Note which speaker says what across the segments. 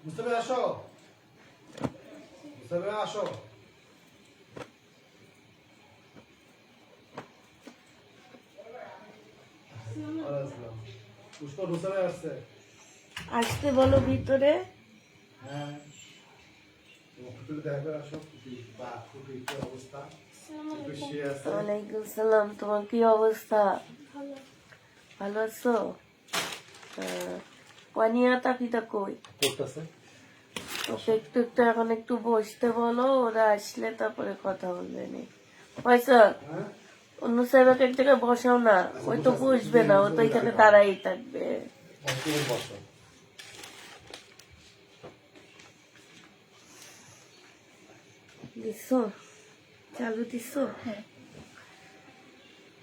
Speaker 1: মুস্তাফা আসো, মুস্তাফা আসো। পুষ্পা মুস্তাফা আসছে,
Speaker 2: আসতে বলো ভিতরে।
Speaker 1: হ্যাঁ ভিতরে দেখবে, আসো। বা খুবই কি অবস্থা? খুশি আছে?
Speaker 2: ওয়ালাইকুম সালাম, তোমার কি অবস্থা? ভালো আছো? পানিয়া তাপিতা কই?
Speaker 1: করতেছে
Speaker 2: ওকে একটু একটু এখন একটু বসতে বলো, ওরা আসলে তারপরে কথা বলবে নি। পয়সা
Speaker 1: হ্যাঁ
Speaker 2: অন্য সাহেবকে এক জায়গায় বসাও না, ওই তো বসবে না, ও তো এখানে দাঁড়াই থাকবে।
Speaker 1: বসো।
Speaker 2: দিছো চালু দিছো?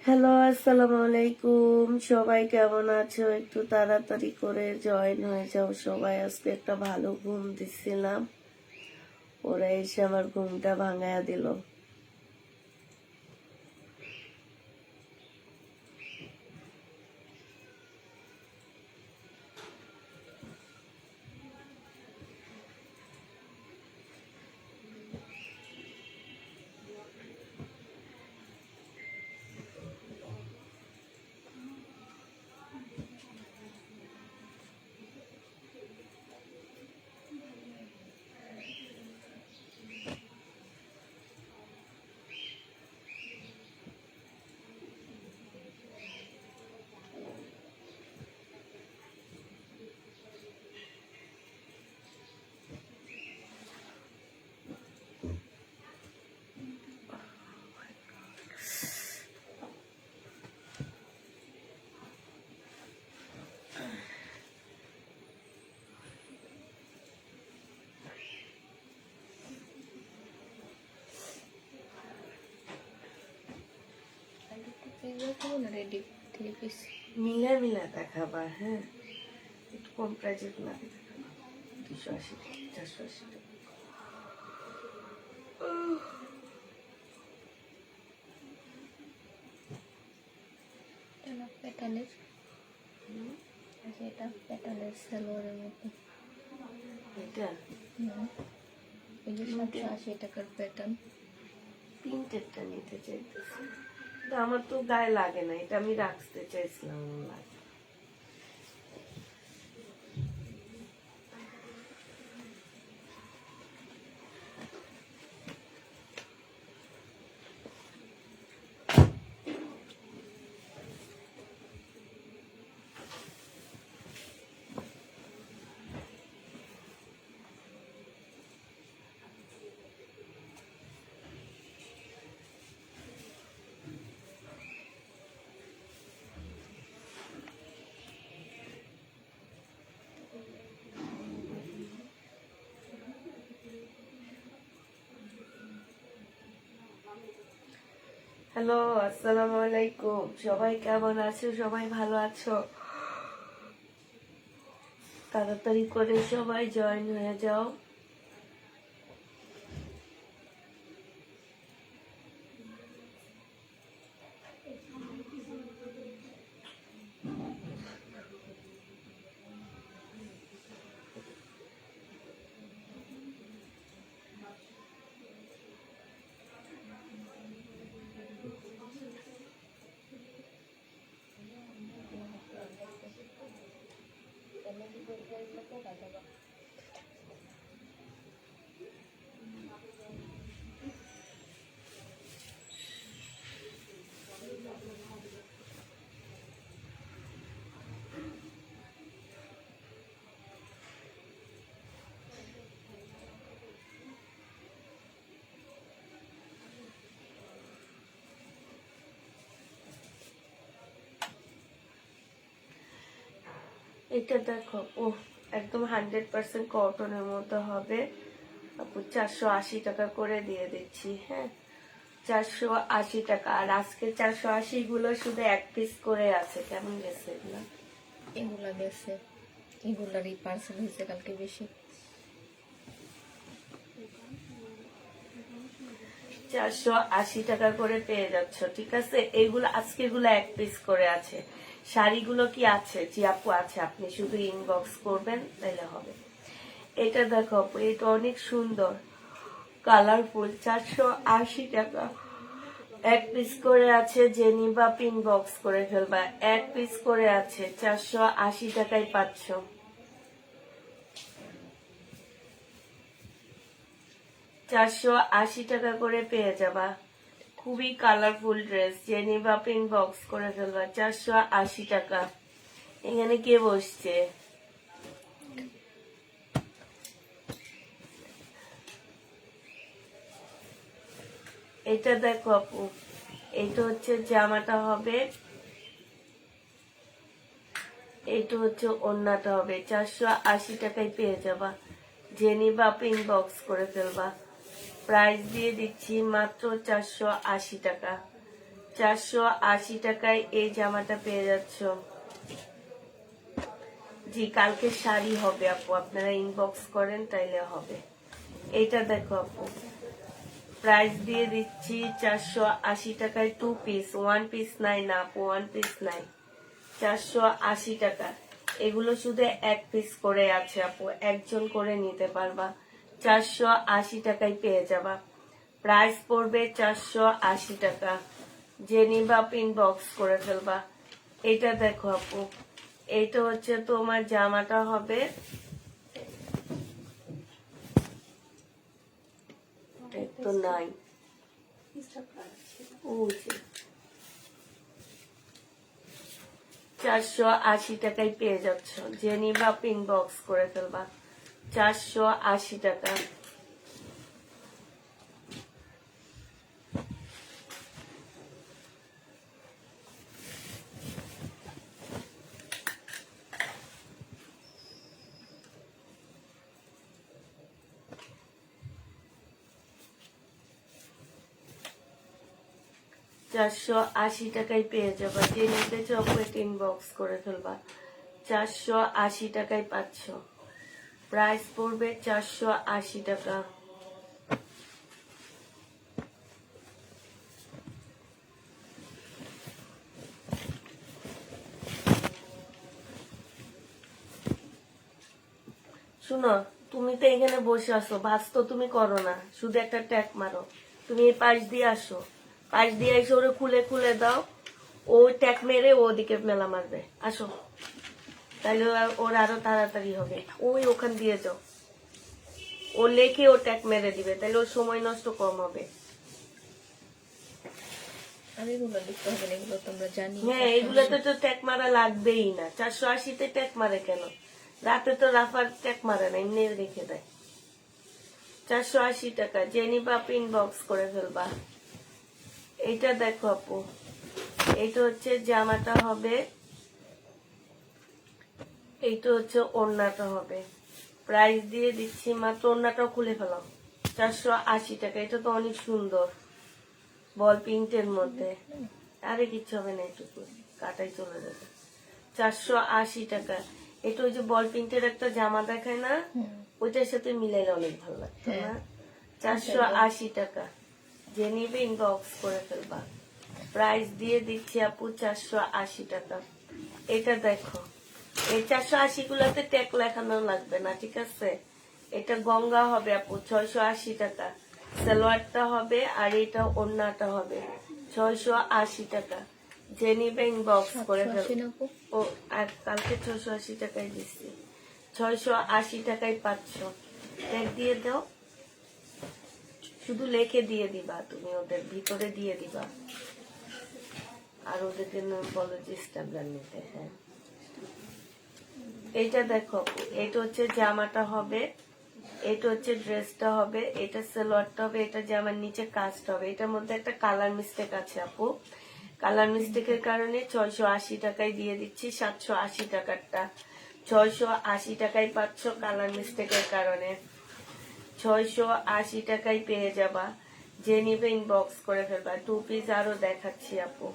Speaker 2: হ্যালো, আসসালামু আলাইকুম, সবাই কেমন আছো? একটু তাড়াতাড়ি করে জয়েন হয়ে যাও সবাই। আজকে একটা ভালো ঘুম দিছিলাম, ওরা এসে আমার ঘুমটা ভাঙায়া দিল। মিলা মিলা দেখাবা, হ্যাঁ একটু কম প্রাইজের গুলা দেখাবা, 280 480 টাকা।
Speaker 3: প্যাটার্নের এটা প্যাটার্নের সালোয়ারের মতো,
Speaker 2: এটা
Speaker 3: এই যে 780 টাকার প্যাটার্ন।
Speaker 2: প্রিন্টেডটা নিতে চাইতেছি, কিন্তু আমার তো গায়ে লাগে না, এটা আমি রাখতে চাইছিলাম, আমার লাগে। হ্যালো, আসসালামু আলাইকুম, সবাই কেমন আছো? সবাই ভালো আছো? তাড়াতাড়ি করে সবাই জয়েন হয়ে যাও। এটা দেখো, ও একদম 100% কটনের মতো হবে। 480 টাকা করে দিয়ে দিচ্ছি, হ্যাঁ 480 টাকা। আর আজকে 480 গুলো শুধু এক পিস করে আছে। কেমন গেছে এগুলো?
Speaker 3: এগুলা গেছে, এগুলারই পার্সেল হয়েছে কালকে বেশি।
Speaker 2: 480 টাকা করে পেয়ে যাচ্ছ, ঠিক আছে। এইগুলো আজকেগুলো এক পিস করে আছে। শাড়িগুলো কি আছে? জি আপু আছে, আপনি শুধু ইনবক্স করবেন তাহলে হবে। এটা দেখো আপু, এটা অনেক সুন্দর কালারফুল, 480 টাকা এক পিস করে আছে। যে নিবা পিন বক্স করে ফেলবা, এক পিস করে আছে, 480 টাকায় পাচ্ছ। 480 টাকা করে পেয়ে যাবা, খুবই কালারফুল ড্রেস। যে নিবা পিন বক্স করে ফেলবা, 480 টাকা। এখানে কে বসছে? এটা দেখো আপু, এইটা হচ্ছে জামাটা হবে, এইটা হচ্ছে ওড়নাটা হবে। 480 টাকায় পেয়ে যাবা। যে নিবা পিন বক্স করে ফেলবা। প্রাইস দিয়ে দিচ্ছি মাত্র 480 টাকা। 480 টাকায় এই জামাটা পেয়ে যাচ্ছ। জি কালকে শাড়ি হবে আপু, আপনারা ইনবক্স করেন তাইলে হবে। এইটা দেখো আপু, প্রাইস দিয়ে দিচ্ছি 480 টাকায় 2 পিস। 1 পিস নাই না আপু, 1 পিস নাই। 480 টাকা। এগুলো শুধু এক পিস করে আছে আপু, একজন করে নিতে পারবা। 480 টাকায় পেয়ে যাবা। প্রাইস পড়বে 480 টাকা। যে নিবা পিন বক্স করে ফেলবা। এটা দেখো আপু, এইটা হচ্ছে তোমার জামাটা হবে, তো নাই, 480 টাকায় পেয়ে যাচ্ছ। যে নিবা পিন বক্স করে ফেলবা। 480 টাকা। চারশো 80 টাকায় পেয়ে যাবা। যে নিতে চাও ইনবক্স করে ফেলবা। 480 টাকায় পাচ্ছ। প্রাইস পড়বে 480 টাকা। শুনো, তুমি তো এখানে বসে আসো, ভাজ তো তুমি করো না, শুধু একটা ট্যাগ মারো। তুমি এই পাশ দিয়ে আসো, পাশ দিয়ে এসে ওরে খুলে খুলে দাও। ও ট্যাগ মেরে ওদিকে মেলা মারবে। আসো, তাহলে ওর আরো তাড়াতাড়ি হবে। ওই ওখান দিয়ে যাও, ও লেখে ও ট্যাগ মেরে দিবে, তাহলে ওর সময় নষ্ট কম হবে। হ্যাঁ, এগুলোতে তো ট্যাগ মারা লাগবেই না। 480-তে ট্যাগ মারে কেন? রাতে তো রাফার ট্যাগ মারে না, এমনি রেখে দেয়। 480 টাকা। যে নিবা পিন বক্স করে ফেলবা। এইটা দেখো আপু, এইটা হচ্ছে জামাটা হবে, এইটা হচ্ছে ওড়নাটা হবে। প্রাইস দিয়ে দিচ্ছি মাত্র, ওড়নাটাও খুলে ফেলাম, 480 টাকা। এটা তো অনেক সুন্দর, বল প্রিন্টের মধ্যে। আরে কিচ্ছু হবে না, এটুকু কাটাই চলে যাবে। 480 টাকা। এটা ওই যে বল প্রিন্টের একটা জামা দেখায় না, ওইটার সাথে মিলাইলে অনেক ভালো লাগতো না। 480 টাকা। যে নিবে ইনবক্স করে ফেলবা। প্রাইস দিয়ে দিচ্ছি আপু 480 টাকা। এটা দেখো, এই 480 গুলাতে ট্যাগ লেখানো লাগবে না, ঠিক আছে। এটা গঙ্গা হবে আপু, 680 টাকা। সালোয়ারটা হবে আর এটা ওড়নাটা হবে, 680 টাকা। যে নিবে ইনবক্স করে ফেলবো। ও আর কালকে 680 টাকায় দিচ্ছি, 680 টাকায় পাচ্ছ। ট্যাগ দিয়ে দাও, শুধু লেখে দিয়ে দিবা, তুমি ওদের ভিতরে দিয়ে দিবা। আর ওদেরকে বলো যে স্ট্যাম্পলার নিতে। হ্যাঁ, এইটা দেখো, এটা হচ্ছে জামাটা হবে, এটা হচ্ছে ড্রেসটা হবে, এটা সালোয়ারটা হবে, এটা জামার নিচে কাজটা হবে। এটার মধ্যে একটা কালার মিস্টেক আছে আপু, কালার মিস্টেকের কারণে 680 টাকায় দিয়ে দিচ্ছি। 780 টাকারটা 680 টাকায় পাচ্ছ, কালার মিস্টেকের কারণে। 680 টাকায় পেয়ে যাবা। যে নিবে ইনবক্স করে ফেলবা। 2 পিস আরো দেখাচ্ছি আপু,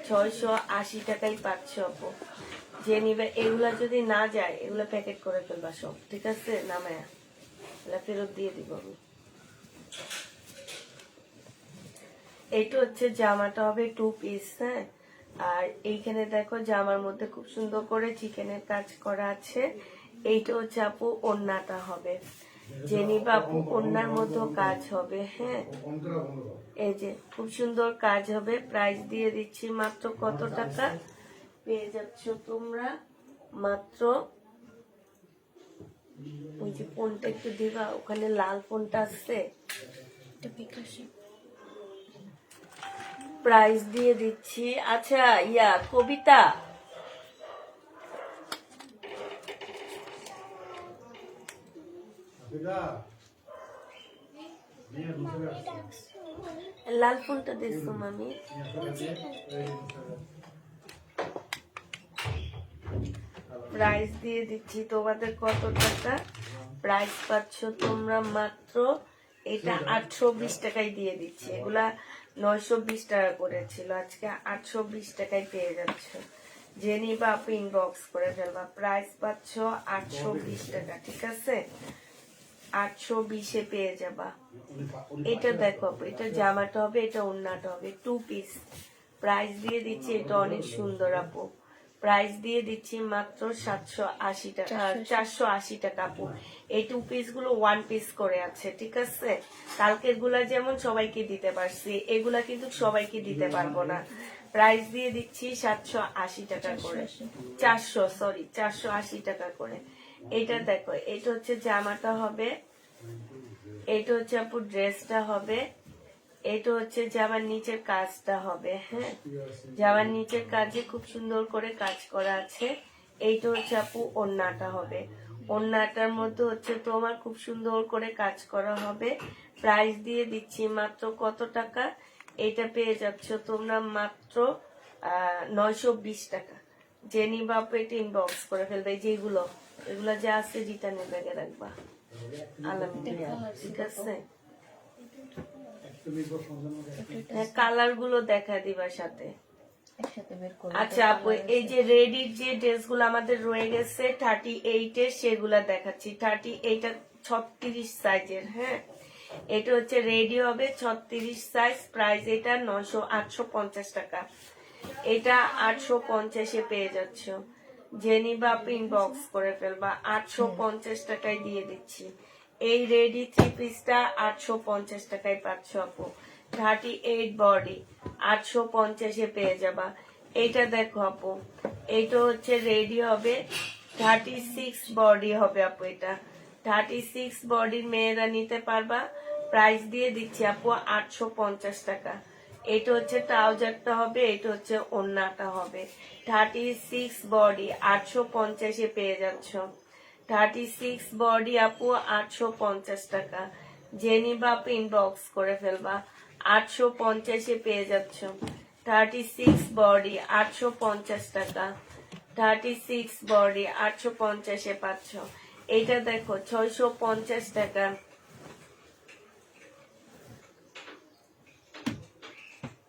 Speaker 2: 680 টাকায় পাচ্ছ আপু। যে নিবে, এগুলা যদি না যায় এগুলা প্যাকেট করে ফেলবা সব, ঠিক আছে, নামায়া ফেরত দিয়ে দিব আমি। এইটা হচ্ছে জামাটা হবে 2 পিস, হ্যাঁ। আর এইখানে দেখো জামার মধ্যে খুব সুন্দর করে চিকেনের কাজ করা আছে। এইটা হচ্ছে আপু ওড়নাটা হবে, জেনি বাপু ওড়নার মধ্যে কাজ হবে, হ্যাঁ। এই যে খুব সুন্দর কাজ হবে। প্রাইস দিয়ে দিচ্ছি মাত্র কত টাকা পেয়ে যাচ্ছ তোমরা, মাত্র ওই যে ফোনটা একটু দিবা, ওখানে লাল ফোনটা আছে,
Speaker 3: এটা বিকাশে।
Speaker 2: প্রাইস দিয়ে দিচ্ছি। আচ্ছা কবিতা, লাল ফোনটা দিচ্ছ মামি। প্রাইস দিয়ে দিচ্ছি তোমাদের কত টাকা, প্রাইস পাচ্ছ তোমরা মাত্র এটা 820 টাকায় দিয়ে দিচ্ছি। এগুলা 920 টাকা করেছিল, আজকে 820 টাকায় পেয়ে যাচ্ছ। জেনি বা ইনবক্স করে ফেলবা, প্রাইস পাচ্ছ 820 টাকা, ঠিক আছে? 820-এ পেয়ে যাবা। এটা দেখো, এটা জামাটা হবে, এটা ওড়নাটা হবে, 2 পিস। প্রাইস দিয়ে দিচ্ছি, এটা অনেক সুন্দর আপু। প্রাইস দিয়ে দিচ্ছি মাত্র 780 টাকা, 480 টাকা আপু। এই 2 পিস গুলো 1 পিস করে আছে, ঠিক আছে? কালকের গুলা যেমন সবাইকে দিতে পারছি, এগুলা কিন্তু সবাইকে দিতে পারবো না। প্রাইস দিয়ে দিচ্ছি 780 টাকা করে, 480 টাকা করে। এটা দেখো, এটা হচ্ছে জামাটা হবে, এটা হচ্ছে আপু ড্রেসটা হবে, এটা হচ্ছে জামার নিচের কাজটা হবে, হ্যাঁ। জামার নিচের কাজে খুব সুন্দর করে কাজ করা আছে। এইটা হচ্ছে আপু ওড়নাটা হবে, ওড়নাটার মধ্যে হচ্ছে তোমার খুব সুন্দর করে কাজ করা হবে। প্রাইস দিয়ে দিচ্ছি মাত্র কত টাকা, এটা পেয়ে যাচ্ছ তোমরা মাত্র 920 টাকা। জেনি বাপু এটা ইনবক্স করে ফেলবে, যেগুলো এগুলো যা আছে রিটার্নের ব্যাগে রাখবা, আলহামদুলিল্লাহ, ঠিক আছে? কালার গুলো দেখা দিবা সাথে।
Speaker 3: একসাথে বের করে
Speaker 2: আচ্ছা আপু, এই যে রেডির যে ড্রেস গুলো আমাদের রয়ে গেছে 38-এর, সেগুলা দেখাচ্ছি। 38 36 সাইজের, হ্যাঁ। এটা হচ্ছে রেডি হবে 36 সাইজ। প্রাইস এটা 850 টাকা, এটা 850-এ পেয়ে যাচ্ছ। জেনি বা ইনবক্স করে ফেলবা, 850 টাকায় দিয়ে দিচ্ছি। এই রেডি 3 পিসটা 850 টাকায় পাচ্ছ আপু। 38 বডি 850-এ পেয়ে যাবা। এইটা দেখো আপু, এইটা হচ্ছে রেডি হবে 36 বডি হবে আপু। এটা 36 বডির মেয়েরা নিতে পারবা। প্রাইস দিয়ে দিচ্ছি আপু 850 টাকা। এটা হচ্ছে ট্রাউজারটা হবে, এটা হচ্ছে ওড়নাটা হবে। 36 বডি 850-এ পেয়ে যাচ্ছ। 36 বডি আপু 850 টাকা। জেনি বাপ ইনবক্স করে ফেলবা, 850-এ পেয়ে যাচ্ছ। 36 বডি 850 টাকা, 36 বডি 850-এ পাচ্ছ। এটা দেখো 650 টাকা।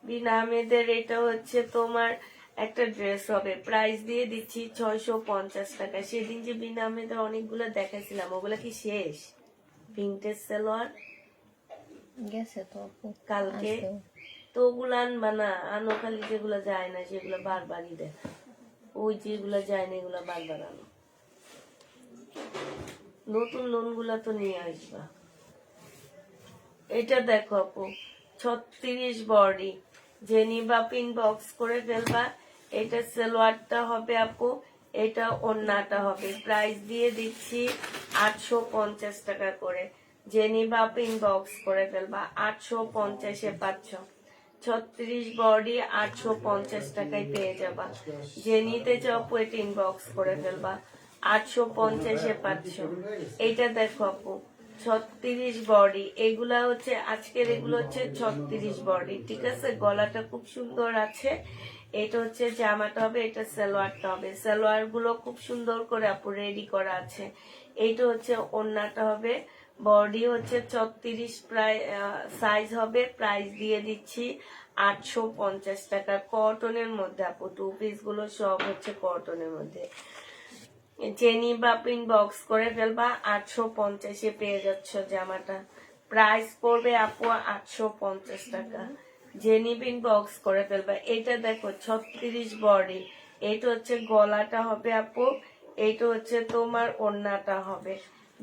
Speaker 2: বিনা আহমেদের এটা হচ্ছে তোমার একটা ড্রেস হবে, প্রাইস দিয়ে দিচ্ছি 650 টাকা। সেদিন যে বিনা আহমেদের অনেকগুলো দেখাইছিলাম, ওগুলা কি শেষ? ভিনটেজ সালোয়ার
Speaker 3: গেছে তো আপু
Speaker 2: কালকে, তো ওগুলো আনবা না, আনো খালি যেগুলো যায় না সেগুলো বারবারই দেখা। ওই যেগুলো যায় না এগুলো বারবার আনো, নতুন লোন গুলা তো নিয়ে আসবা। এটা দেখো আপু 36 বডি, জেনি বাপ ইনবক্স করে ফেলবা। এটা সালোয়ারটা হবে আপু, এটা ওড়নাটা হবে। প্রাইস দিয়ে দিচ্ছি 850 টাকা করে। জেনি বাপ ইনবক্স করে ফেলবা, 850-এ পাচ্ছ। 36 বডি 850 টাকায় পেয়ে যাবা। জেনিতে চাও এটা ইনবক্স করে ফেলবা, 850-এ পাচ্ছ। এইটা দেখো আপু 36 বডি, এগুলা হচ্ছে আজকের, এগুলো হচ্ছে 36 বডি, ঠিক আছে? গলাটা খুব সুন্দর আছে। এটা হচ্ছে জামাটা হবে, এটা সালোয়ারটা হবে। সালোয়ার গুলো খুব সুন্দর করে আপু রেডি করা আছে। এইটা হচ্ছে ওড়নাটা হবে, বডি হচ্ছে 34 প্রায় সাইজ হবে। প্রাইস দিয়ে দিচ্ছি 850 টাকা, কটনের মধ্যে আপু। 2 পিস গুলো সব হচ্ছে কটনের মধ্যে। জেনি বাপ ইনবক্স করে ফেলবা, 850-এ পেয়ে যাচ্ছ জামাটা। প্রাইস পড়বে আপু 850 টাকা। যে নিবে ইনবক্স করে ফেলবা। এটা দেখো 36 বডি, এইটা হচ্ছে গলাটা হবে আপু, এইটা হচ্ছে তোমার ওড়নাটা হবে।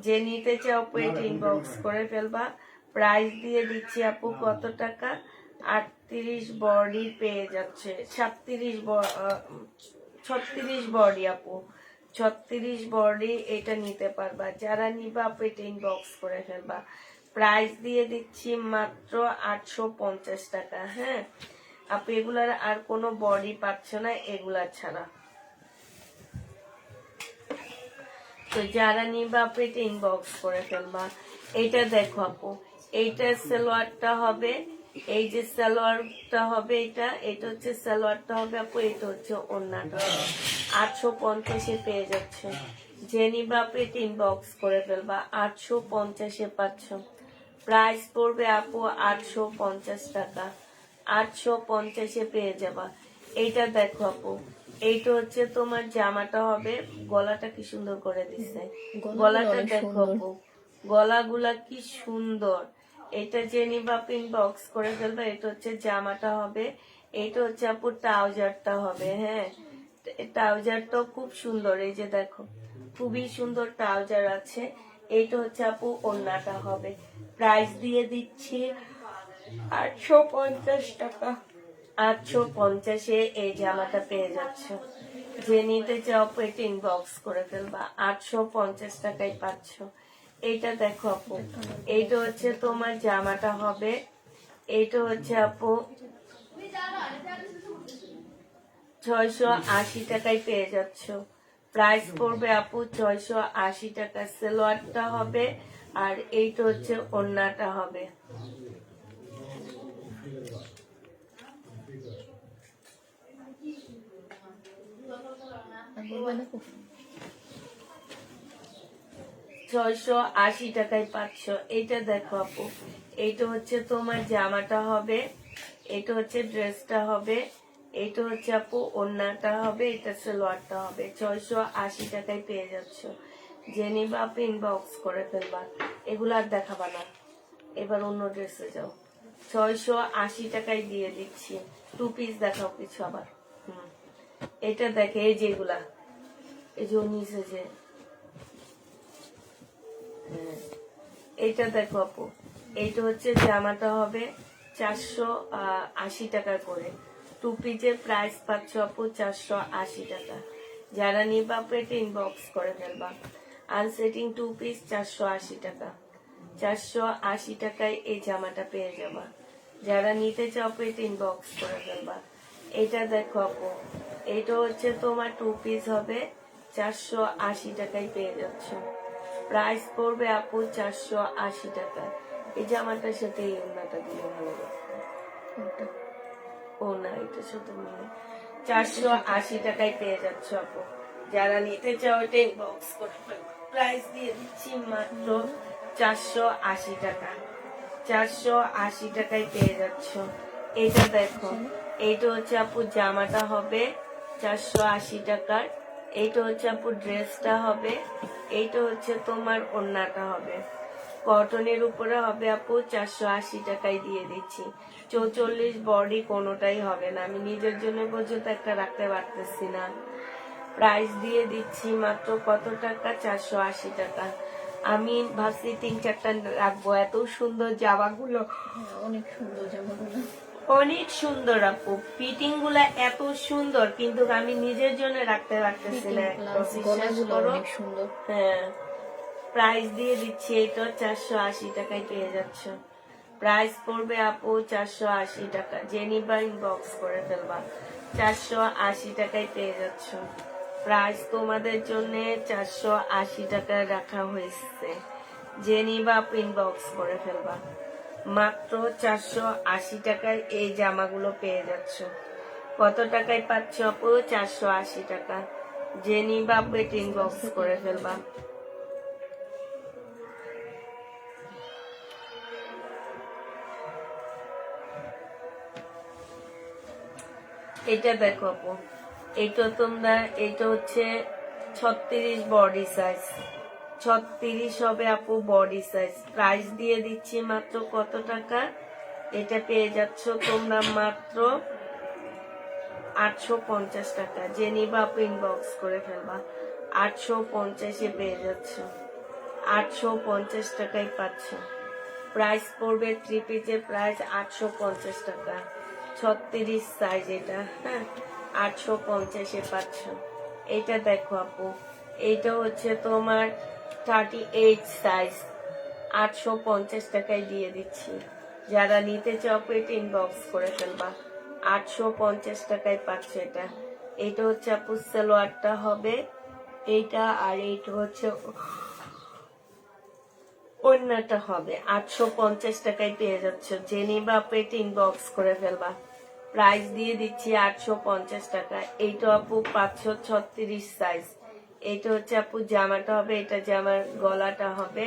Speaker 2: যে নিতে চাও আপু এটা ইনবক্স করে ফেলবা। প্রাইস দিয়ে দিচ্ছি আপু কত টাকা, 38 বডি পেয়ে যাচ্ছে, 36 বডি আপু, 36 বডি এটা নিতে পারবা। যারা নিবা আপু এটা ইনবক্স করে ফেলবা। প্রাইস দিয়ে দিচ্ছি মাত্র 850 টাকা। হ্যাঁ আপু এগুলার আর কোনো বডি পাচ্ছ না এগুলা ছাড়া। তো যারা নিবা আপু এটা ইনবক্স করে ফেলবা। এইটা দেখো আপু, এইটা সালোয়ারটা হবে, এই যে সালোয়ারটা হবে, এটা হচ্ছে সালোয়ারটা হবে আপু, এটা হচ্ছে ওড়নাটা হবে। 850 পেয়ে যাচ্ছে। যে নিবা আপু এটা ইনবক্স করে ফেলবা। 850 পাচ্ছ। প্রাইস পড়বে আপু 850 টাকা। 850 পেয়ে যাবা। এইটা দেখো আপু, এইটা হচ্ছে তোমার জামাটা হবে, গলাটা কি সুন্দর করে দিচ্ছে, গলাটা দেখো আপু, গলাগুলা কি সুন্দর। এটা যে নিবা আপু ইনবক্স করে ফেলবা। এটা হচ্ছে জামাটা হবে, এটা হচ্ছে আপু ট্রাউজারটা হবে। হ্যাঁ ট্রাউজারটাও খুব সুন্দর, এই যে দেখো খুবই সুন্দর ট্রাউজার আছে। এইটা হচ্ছে আপু ওড়নাটা হবে। প্রাইস দিয়ে দিচ্ছি 850 টাকা। 850 এই জামাটা পেয়ে যাচ্ছ। যে নিতে চাও আপু এটা ইনবক্স করে ফেলবা। 850 টাকায় পাচ্ছ। এইটা দেখো আপু, এইটা হচ্ছে তোমার জামাটা হবে, এইটা হচ্ছে আপু 680 টাকায় পেয়ে যাচ্ছ। প্রাইস পড়বে আপু 680 টাকা। সালোয়ারটা হবে আর এইটা হচ্ছে ওড়নাটা হবে।
Speaker 3: আর বলবে না খুব
Speaker 2: 680 টাকায় পাচ্ছ। এইটা দেখো আপু, এইটা হচ্ছে তোমার জামাটা হবে, এটা হচ্ছে ড্রেসটা হবে, এইটা হচ্ছে আপু ওড়নাটা হবে, এটা সালোয়ারটা হবে। 680 টাকায় পেয়ে যাচ্ছ। যে নিবা আপু ইনবক্স করে ফেলবা। এগুলো আর দেখাবা না, এবার অন্য ড্রেসে যাও। 680 টাকায় দিয়ে দিচ্ছি। 2 পিস দেখাও কিছু আবার। এটা দেখে এই যেগুলা, এই যে নিচে যে, এইটা দেখো আপু, এইটা হচ্ছে জামাটা হবে 480 টাকা করে। 2 পিসের প্রাইস পাচ্ছ আপু 480 টাকা। যারা নিবা আপু এটা ইনবক্স করে ফেলবা। আনসেটিং 2 পিস 480 টাকা। 480 টাকায় এই জামাটা পেয়ে যাবা। যারা নিতে চাও আপু এটা ইনবক্স করে ফেলবা। এটা দেখো আপু, এটা হচ্ছে তোমার 2 পিস হবে, 480 টাকায় পেয়ে যাচ্ছ। প্রাইস পড়বে আপু 480 টাকা। এই জামাটার সাথে এই ওড়নাটা দিলে ভালো লাগবে। ও না, এটার সাথে মিলে 480 টাকায় পেয়ে যাচ্ছ আপু। যারা নিতে চাও এটা ইনবক্স করে ফেলবা। প্রাইস দিয়ে দিচ্ছি মাত্র 480 টাকা। 480 টাকায় পেয়ে যাচ্ছ। এটা দেখো, এইটা হচ্ছে আপু জামাটা হবে 480 টাকার, এইটা হচ্ছে আপু ড্রেসটা হবে, এইটা হচ্ছে তোমার ওড়নাটা হবে। কটনের উপরে হবে আপু 480 টাকায় দিয়ে দিচ্ছি। 44 বডি কোনোটাই হবে না, আমি নিজের জন্য পর্যন্ত একটা রাখতে পারতেছি না। প্রাইস দিয়ে দিচ্ছি মাত্র কত টাকা, 480 টাকা। আমি ভাবছি 3-4টা রাখবো, এত সুন্দর জামাগুলো,
Speaker 3: অনেক সুন্দর জামাগুলো।
Speaker 2: অনেক সুন্দর আপু, ফিটিং গুলা এত সুন্দর, কিন্তু আমি নিজের জন্য রাখতে পারতেছি না। একদম বিশ্বাস করো।
Speaker 3: অনেক সুন্দর।
Speaker 2: হ্যাঁ প্রাইস দিয়ে দিচ্ছি এটা 480 টাকায় পেয়ে যাচ্ছ। প্রাইস পড়বে আপু 480 টাকা। যে নিবা ইনবক্স করে ফেলবা। 480 টাকায় পেয়ে যাচ্ছ। প্রাইস তোমাদের জন্য 480 টাকায় রাখা হয়েছে। যে নিবা আপু ইনবক্স করে ফেলবা। মাত্র 480 টাকায় এই জামাগুলো পেয়ে যাচ্ছ। কত টাকায় পাচ্ছ আপু, 480 টাকা। যে নিবা আপু এটা ইনবক্স করে ফেলবা। এটা দেখো আপু, এইটা তোমরা, এইটা হচ্ছে 36 বডি সাইজ, 36 হবে আপু বডি সাইজ। প্রাইস দিয়ে দিচ্ছি মাত্র কত টাকা, এটা পেয়ে যাচ্ছ তোমরা মাত্র 850 টাকা। যে নিবা ইনবক্স করে ফেলবা। 850-এ পেয়ে যাচ্ছ, 850 টাকায় পাচ্ছ। প্রাইস পড়বে 3 পিসের প্রাইস 850 টাকা। 36 সাইজ এটা, হ্যাঁ, 850-এ পাচ্ছ। এইটা দেখো আপু, এইটা হচ্ছে তোমার 38 সাইজ, 850 টাকায় দিয়ে দিচ্ছি। যারা নিতে চাও পেট ইনবক্স করে ফেলবা। 850 টাকায় পাচ্ছ এটা। এইটা হচ্ছে আপু সালোয়ারটা হবে এইটা, আর এইটা হচ্ছে অন্যটা হবে। 850 টাকায় পেয়ে যাচ্ছ। যে নিবা পেট ইনবক্স করে ফেলবা। প্রাইস দিয়ে দিচ্ছি 850 টাকা। এইটা আপু 536 সাইজ। এইটা হচ্ছে আপু জামাটা হবে, এটা জামার গলাটা হবে।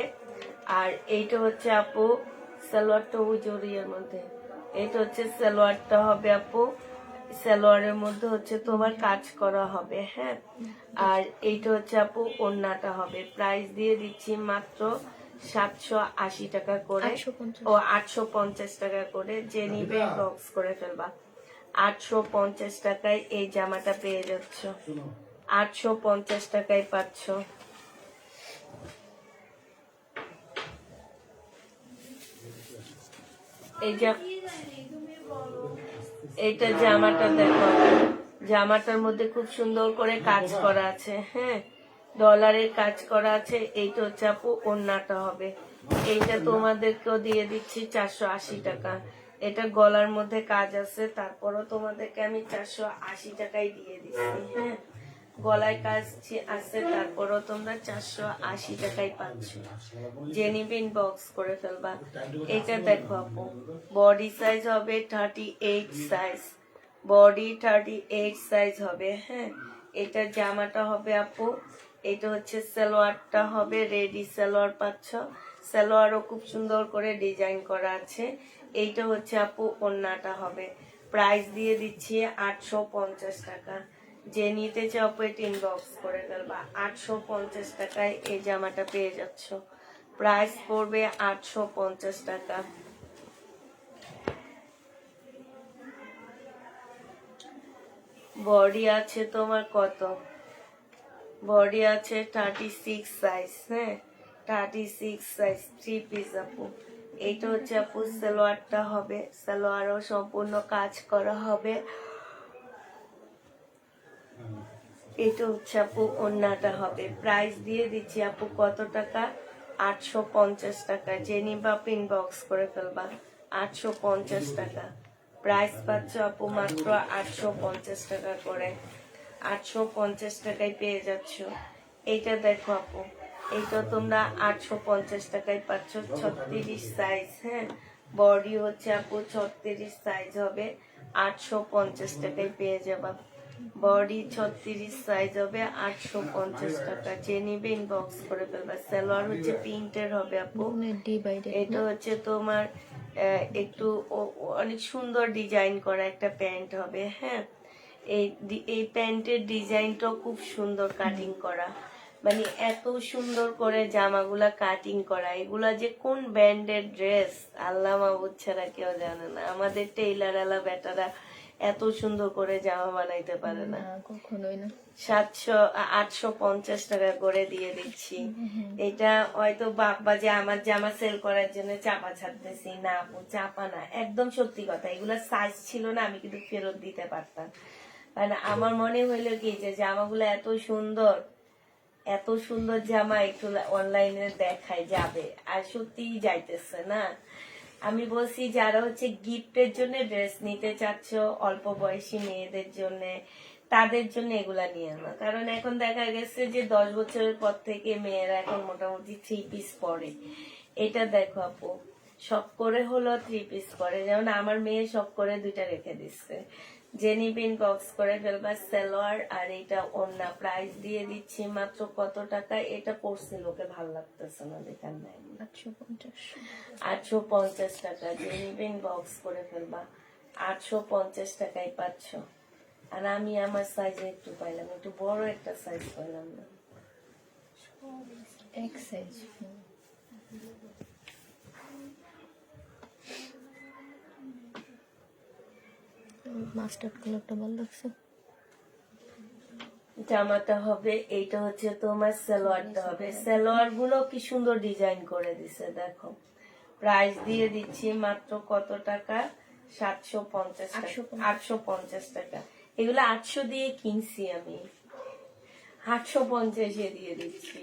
Speaker 2: আর এইটা হচ্ছে আপু সালোয়ারটা জরিয়ার মধ্যে, এটা হচ্ছে সালোয়ারটা হবে আপু। সালোয়ারের মধ্যে হচ্ছে তোমার কাজ করা হবে, হ্যাঁ। আর এইটা হচ্ছে আপু ওড়নাটা হবে। প্রাইস দিয়ে দিচ্ছি মাত্র 780 টাকা করে,
Speaker 3: 850
Speaker 2: ও 850 টাকা করে। যে নিবে বক্স করে ফেলবা। 850 টাকায় এই জামাটা পেয়ে যাচ্ছ, 850 টাকায় পাচ্ছ। এইটা জামাটা দেখো, জামাটার মধ্যে খুব সুন্দর করে কাজ করা আছে, হ্যাঁ, ডলারের কাজ করা আছে। এইটা হচ্ছে আপু ওড়নাটা হবে। এইটা তোমাদেরকেও দিয়ে দিচ্ছি 480 টাকা। এটা গলার মধ্যে কাজ আছে, তারপরও তোমাদেরকে আমি 480 টাকায় দিয়ে দিচ্ছি, হ্যাঁ। গলায় কাজ আছে, তারপরও তোমরা 480 টাকায় পাচ্ছ। যে নিবে ইনবক্স করে ফেলবা। এটা দেখো আপু, বডি সাইজ হবে 38 সাইজ, বডি 38 সাইজ হবে, হ্যাঁ। এটা জামাটা হবে আপু, এটা হচ্ছে সালোয়ারটা হবে, রেডি সালোয়ার পাচ্ছ। সালোয়ারও খুব সুন্দর করে ডিজাইন করা আছে। এইটা হচ্ছে আপু ওড়নাটা হবে। প্রাইস দিয়ে দিচ্ছি 850 টাকা। যে নিতে চাও পেট ইনবক্স করে ফেলবা। 850 টাকায় এই জামাটা পেয়ে যাচ্ছ। প্রাইস পড়বে 850 টাকা। বডি আছে তোমার কত, বডি আছে 36 সাইজ, হ্যাঁ, 36 সাইজ 3 পিস আপু। এইটা হচ্ছে আপু সালোয়ারটা হবে, সালোয়ারও সম্পূর্ণ কাজ করা হবে। এটা হচ্ছে আপু ওড়নাটা হবে। প্রাইস দিয়ে দিচ্ছি আপু কত টাকা, 850 টাকা। যে নিবা ইনবক্স করে ফেলবা। 850 টাকা প্রাইস পাচ্ছ আপু, মাত্র 850 টাকা করে। 850 টাকায় পেয়ে যাচ্ছ। এইটা দেখো আপু, এইটা তোমরা 850 টাকায় পাচ্ছ। 36 সাইজ, হ্যাঁ, বডি হচ্ছে আপু 36 সাইজ হবে। 850 টাকায় পেয়ে যাবা। বডি 36 সাইজ হবে, 850 টাকা। যে নিবে ইনবক্স করে ফেলবা। সালোয়ার হচ্ছে প্রিন্টের হবে আপু। এটা হচ্ছে তোমার একটু অনেক সুন্দর ডিজাইন করা একটা প্যান্ট হবে, হ্যাঁ। এই প্যান্টের ডিজাইনটাও খুব সুন্দর কাটিং করা, মানে এত সুন্দর করে জামাগুলা কাটিং করা। এগুলা যে কোন ব্র্যান্ডের ড্রেস আল্লাহ মাহবুদ ছাড়া কেউ জানে না। আমাদের টেইলার আলা বেটারা এত সুন্দর করে জামা বানাইতে পারে না।
Speaker 3: কখনোই না।
Speaker 2: 850 টাকা করে দিয়ে দিচ্ছি। এটা হয়তো বাপ্পা যে আমার জামা সেল করার জন্য চাপা ছাড়তেছি না আপু, চাপা না, একদম সত্যি কথা। এগুলা সাইজ ছিল না, আমি কিন্তু ফেরত দিতে পারতাম। মানে আমার মনে হইলো কি যে জামাগুলো এত সুন্দর, এত সুন্দর জামা একটু অনলাইনে দেখায় যাবে, আর সত্যিই যাইতেছে না। আমি বলছি যারা হচ্ছে গিফটের জন্য ড্রেস নিতে চাচ্ছ, অল্প বয়সী মেয়েদের জন্য, তাদের জন্য এগুলা নিয়ে না। কারণ এখন দেখা গেছে যে 10 বছরের পর থেকে মেয়েরা এখন মোটামুটি 3 পিস পরে। এটা দেখো আপু, শখ করে হলো 3 পিস পরে। যেমন আমার মেয়ে শখ করে 2টা রেখে দিচ্ছে। জেনিবিন বক্স করে ফেলবা। সালোয়ার আর এটা ওড়না। প্রাইস দিয়ে দিচ্ছি মাত্র কত টাকা। এটা পড়ছে লোকে ভাল লাগতেছে না, দেখার নাই, 850 টাকা। জেনিবিন বক্স করে ফেলবা। 850 টাকায় পাচ্ছ। আর আমি আমার সাইজে একটু পাইলাম, একটু বড় একটা সাইজ পাইলাম না।
Speaker 3: এক সাইজ। মাস্টার্ড কালারটা ভালো লাগছে।
Speaker 2: জামাটা হবে, এইটা হচ্ছে তোমার সালোয়ারটা হবে। সালোয়ার গুলো কি সুন্দর ডিজাইন করে দিছে দেখো। প্রাইস দিয়ে দিচ্ছি মাত্র কত টাকা? 750 টাকা, 850 টাকা। এগুলো 800 দিয়ে কিনছি আমি, 850 দিয়ে দিচ্ছি।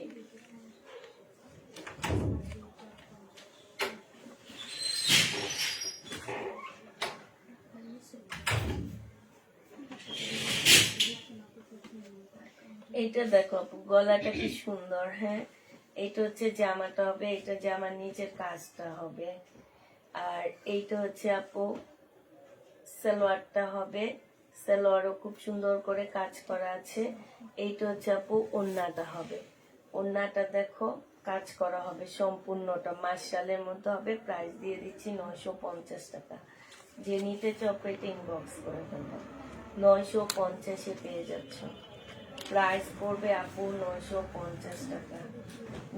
Speaker 2: এইটা দেখো আপু, গলাটা কি সুন্দর। হ্যাঁ, এইটা হচ্ছে জামাটা হবে, এটা জামার নিচের কাজটা হবে। আর এইটা হচ্ছে আপু সালোয়ারটা হবে, সালোয়ারও খুব সুন্দর করে কাজ করা আছে। এইটা হচ্ছে আপু ওড়নাটা হবে, ওড়নাটা দেখো কাজ করা হবে সম্পূর্ণটা মার্শালের মধ্যে হবে। প্রাইস দিয়ে দিচ্ছি 950 টাকা। যে নিতে চাও পেটে ইনবক্স করে ফেলবো, 950-এ পেয়ে যাচ্ছ। প্রাইস পড়বে আপু 950 টাকা,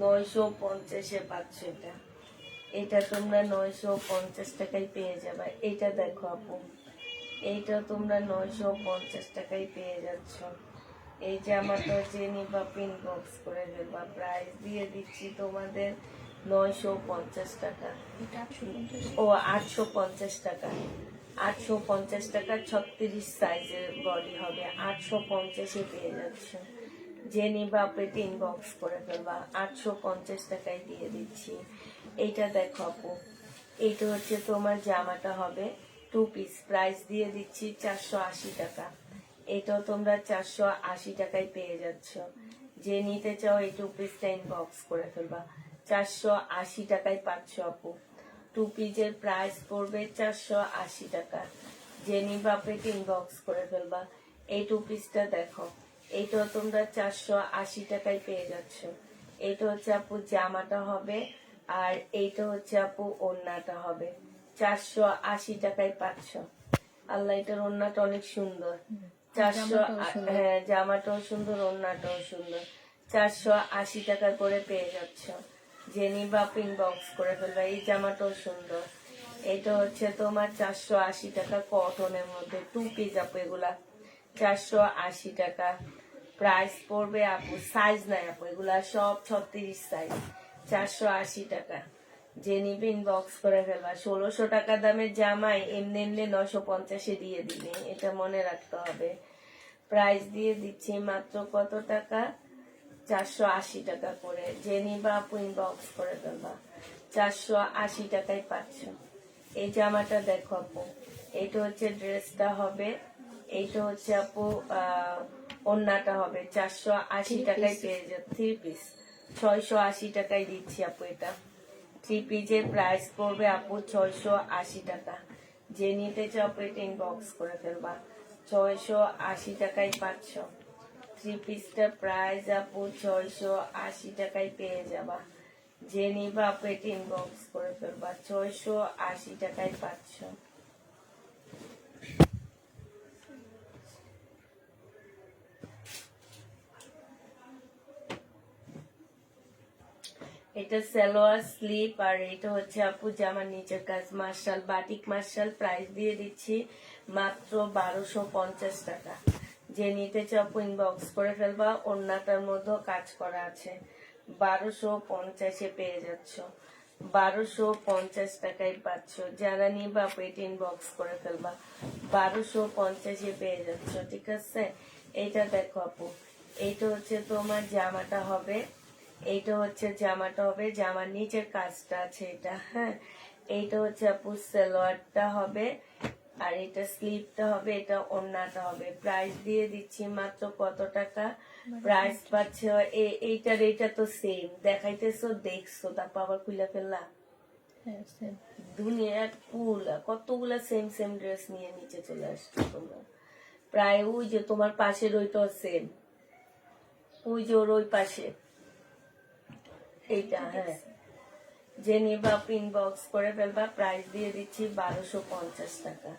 Speaker 2: 950-এ পাচ্ছ এটা। এটা তোমরা 950 টাকায় পেয়ে যাবে। এটা দেখো আপু, এইটা তোমরা 950 টাকায় পেয়ে যাচ্ছ। এই জামাটা যে নিবা পিন বক্স করে দেবা। প্রাইস দিয়ে দিচ্ছি তোমাদের 950 টাকা।
Speaker 3: এটা 850।
Speaker 2: ও 850 টাকা, 850 টাকা। 36 সাইজের বডি হবে, 850-এ পেয়ে যাচ্ছ। যে নিবা পেটে ইনবক্স করে ফেলবা, 850 টাকায় দিয়ে দিচ্ছি। এইটা দেখো আপু, এইটা হচ্ছে তোমার জামাটা হবে 2 পিস। প্রাইস দিয়ে দিচ্ছি 480 টাকা। এটাও তোমরা 480 টাকায় পেয়ে যাচ্ছ। যে নিতে চাও এই 2 পিসটা ইনবক্স করে ফেলবা, 480 টাকায় পাচ্ছ আপু। 2 পিসের প্রাইস পড়বে 480 টাকা। যে নিবা পেটে ইনবক্স করে ফেলবা। এই 2 পিসটা দেখো, এইটাও তোমরা 480 টাকায় পেয়ে যাচ্ছ। এইটা হচ্ছে আপু জামাটা হবে, আর এইটা হচ্ছে আপু ওড়নাটা হবে। 480 টাকায় পাচ্ছ। আল্লাহ, এটার ওড়নাটা অনেক সুন্দর। 400, হ্যাঁ জামাটাও সুন্দর, ওড়নাটাও সুন্দর। 480 টাকা করে পেয়ে যাচ্ছ। যে নিবা ইনবক্স করে ফেলবা। এই জামাটাও সুন্দর। এটা হচ্ছে তোমার 480 টাকা কটনের মধ্যে 2 পিস আপু। এগুলা 480 টাকা। প্রাইস পড়বে আপু, সাইজ নাই আপু, এগুলা সব 36 সাইজ, 480 টাকা। যে নিবে ইনবক্স করে ফেলবা। 1600 টাকা দামের জামাই এমনি এমনি 950-এ দিয়ে দিবে, এটা মনে রাখতে হবে। প্রাইস দিয়ে দিচ্ছি মাত্র কত টাকা? 480 টাকা করে। যে নিবা আপু ইনবক্স করে ফেলবা, 480 টাকায় পাচ্ছ। এই জামাটা দেখো আপু, এইটা হচ্ছে ড্রেসটা হবে, এইটা হচ্ছে আপু ওড়নাটা হবে। 480 টাকায় পেয়ে যাবে। 3 পিস 680 টাকায় দিচ্ছি আপু। এটা 3 পিসের প্রাইস পড়বে আপু 680 টাকা। যে নিতে চাও পেটে ইনবক্স করে ফেলবা, 680 টাকায় পাচ্ছ। 3 পিসটার প্রাইস আপু 680 টাকায় পেয়ে যাবা। যে নিবা পেটে ইনবক্স করে ফেলবা, 680 টাকায় পাচ্ছ। এটা সালোয়ার স্লিপ, আর এটা হচ্ছে আপু জামার নিচের কাজ মার্শাল, বাটিক মার্শাল। প্রাইস দিয়ে দিচ্ছি মাত্র 1250 টাকা। যে নিতে চাও ইনবক্স করে ফেলবা। ওড়নাটার মধ্যে কাজ করা আছে। 1250-এ পেয়ে যাচ্ছ, 1250 টাকায় পাচ্ছ। যারা নিবা পেট ইনবক্স করে ফেলবা, 1250-এ পেয়ে যাচ্ছ। ঠিক আছে, এইটা দেখো আপু, এইটা হচ্ছে তোমার জামাটা হবে, এইটা হচ্ছে জামাটা হবে, জামার নিচের কাজটা আছে এটা। হ্যাঁ, এইটা হচ্ছে আপু সালোয়ারটা হবে, আর এটা স্লিপটা হবে, এটা ওড়নাটা হবে। প্রাইস দিয়ে দিচ্ছি মাত্র কত টাকা? প্রাইস পাচ্ছে এইটার এইটা তো সেম দেখাইতেছো, দেখছো, তারপর আবার খুলে ফেললা।
Speaker 3: হ্যাঁ সেম।
Speaker 2: দুনিয়ার কতগুলা সেম সেম ড্রেস নিয়ে নিচে চলে আসছো তোমরা। প্রায় ওই যে তোমার পাশের ওইটাও সেম, ওই যে ওর ওই পাশে এইটা। হ্যাঁ, যে নিবা ইনবক্স করে ফেলবা। প্রাইস দিয়ে দিচ্ছি 1250 টাকা।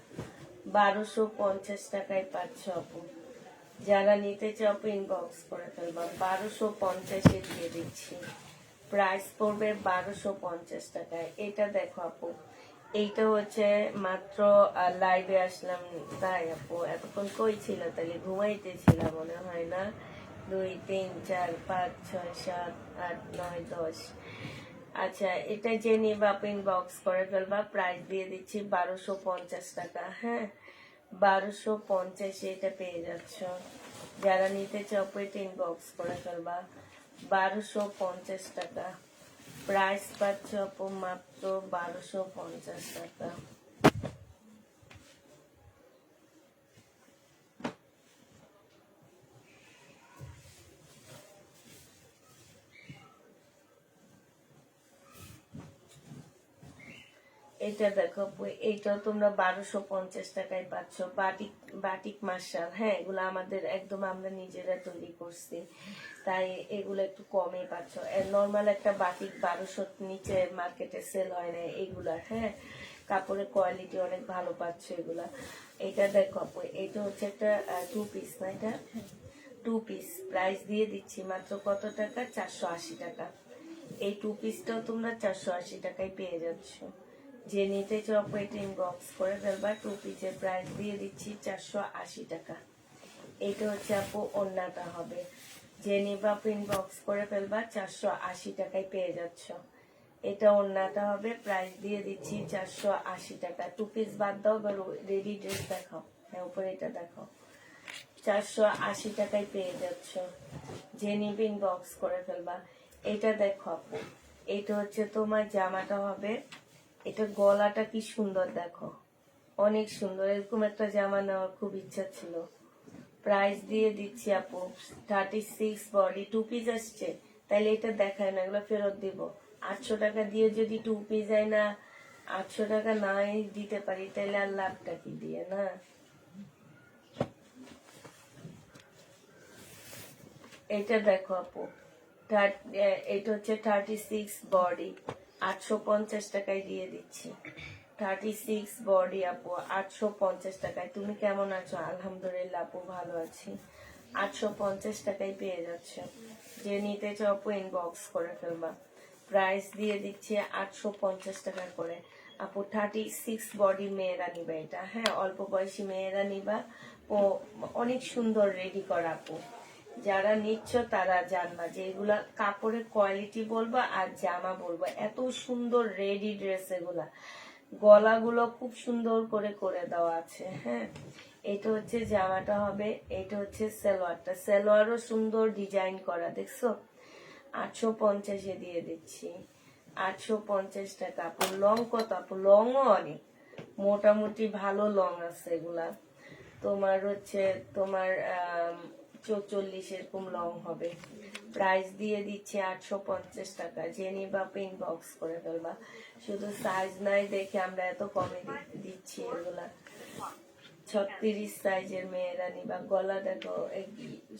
Speaker 2: 1250 টাকায় পাচ্ছ আপু। যারা নিতে চাও ইনবক্স করে ফেলবা, 1250-এ দিয়ে দিচ্ছি। প্রাইস পড়বে 1250 টাকায়। এটা দেখো আপু, এইটা হচ্ছে মাত্র লাইভে আসলাম, তাই আপু এতক্ষণ কই ছিল? তাহলে ঘুমাইতেছিলাম মনে হয় না। 2 3 4 5 6 7 8 9 10। আচ্ছা, এটা যে নিবা ইনবক্স করে ফেলবা, প্রাইস দিয়ে দিচ্ছি 1250 টাকা। হ্যাঁ, 1250 এটা পেয়ে যাচ্ছ। যারা নিতে চাও এটা ইনবক্স করে ফেলবা। 1250 টাকা প্রাইস পাচ্ছ আপু, মাত্র 1250 টাকা। এটা দেখো আপু, এইটাও তোমরা 1250 টাকায় পাচ্ছ। বাটিক বাটিক মার্শাল, হ্যাঁ এগুলো আমাদের একদম আমরা নিজেরা তৈরি করছি, তাই এগুলো একটু কমে পাচ্ছ। নর্মাল একটা বাটিক 1200 নিচে মার্কেটে সেল হয় না এগুলা। হ্যাঁ, কাপড়ের কোয়ালিটি অনেক ভালো পাচ্ছ এগুলা। এটা দেখো আপু, এটা হচ্ছে একটা 2 পিস না, এটা 2 পিস। প্রাইস দিয়ে দিচ্ছি মাত্র কত টাকা? 480 টাকা। এই 2 পিসটাও তোমরা 480 টাকায় পেয়ে যাচ্ছ। যে নিতে চাও এটা ইনবক্স করে ফেলবা। 2 পিসের প্রাইস দিয়ে দিচ্ছি 480 টাকা। এটা হচ্ছে আপু ওড়নাটা হবে। যে নিবা ইনবক্স করে ফেলবা, 480 টাকায় পেয়ে যাচ্ছ। এটা ওড়নাটা হবে, প্রাইস দিয়ে দিচ্ছি 480 টাকা। 2 পিস বাদ দাও, বা রেডি ড্রেস দেখাও। হ্যাঁ, উপরে এটা দেখো, 480 টাকায় পেয়ে যাচ্ছ। যে নিবে ইনবক্স করে ফেলবা। এটা দেখো আপু, এটা হচ্ছে তোমার জামাটা হবে। এটা গলাটা কি সুন্দর দেখো, অনেক সুন্দর। এরকম একটা জামা নেওয়ার খুব ইচ্ছা ছিল। প্রাইস দিয়ে দিচ্ছি আপু 36 বডি। 2 পিস আসছে, তাইলে এটা দেখায় না, এগুলো ফেরত দিব। 800 টাকা দিয়ে যদি 2 পিস যায় না, 800 টাকা নাই দিতে পারি, তাইলে আর লাভটা কি দিয়ে না। এটা দেখো আপু, এটা হচ্ছে 36 বডি, 850 টাকায় দিয়ে দিচ্ছি। 36 বডি আপু, 850 টাকায়। তুমি কেমন আছো? আলহামদুলিল্লাহ আপু, ভালো আছি। 850 টাকায় পেয়ে যাচ্ছ। যে নিতে চাও আপু ইনবক্স করে ফেলবা। প্রাইস দিয়ে দিচ্ছি 850 টাকা করে। আপু 36 বডি মেয়েরা নিবা এটা। হ্যাঁ, অল্প বয়সী মেয়েরা নিবা। ও অনেক সুন্দর রেডি করা আপু। যারা নিচ্ছ তারা জানবা যে এগুলা কাপড়ের কোয়ালিটি বলবা আর জামা বলবা, এত সুন্দর রেডি ড্রেস এগুলা। গলাগুলো খুব সুন্দর করে করে দেওয়া আছে। হ্যাঁ, এটা হচ্ছে জামাটা হবে। এটা হচ্ছে সালোয়ারটা, সালোয়ারও সুন্দর ডিজাইন করা, দেখছো? 850-এ দিয়ে দিচ্ছি। 850 টাকা আপু। লং কত আপু? লংও অনেক, মোটামুটি ভালো লং আছে এগুলা। তোমার হচ্ছে তোমার 44 এরকম লং হবে। প্রাইস দিয়ে দিচ্ছি 850 টাকা। যে নিবা ইনবক্স করে ফেলবা। শুধু সাইজ নাই দেখে আমরা এত কমে দিচ্ছি এগুলা। 36 সাইজের মেয়েরা নিবা। গলা দেখো,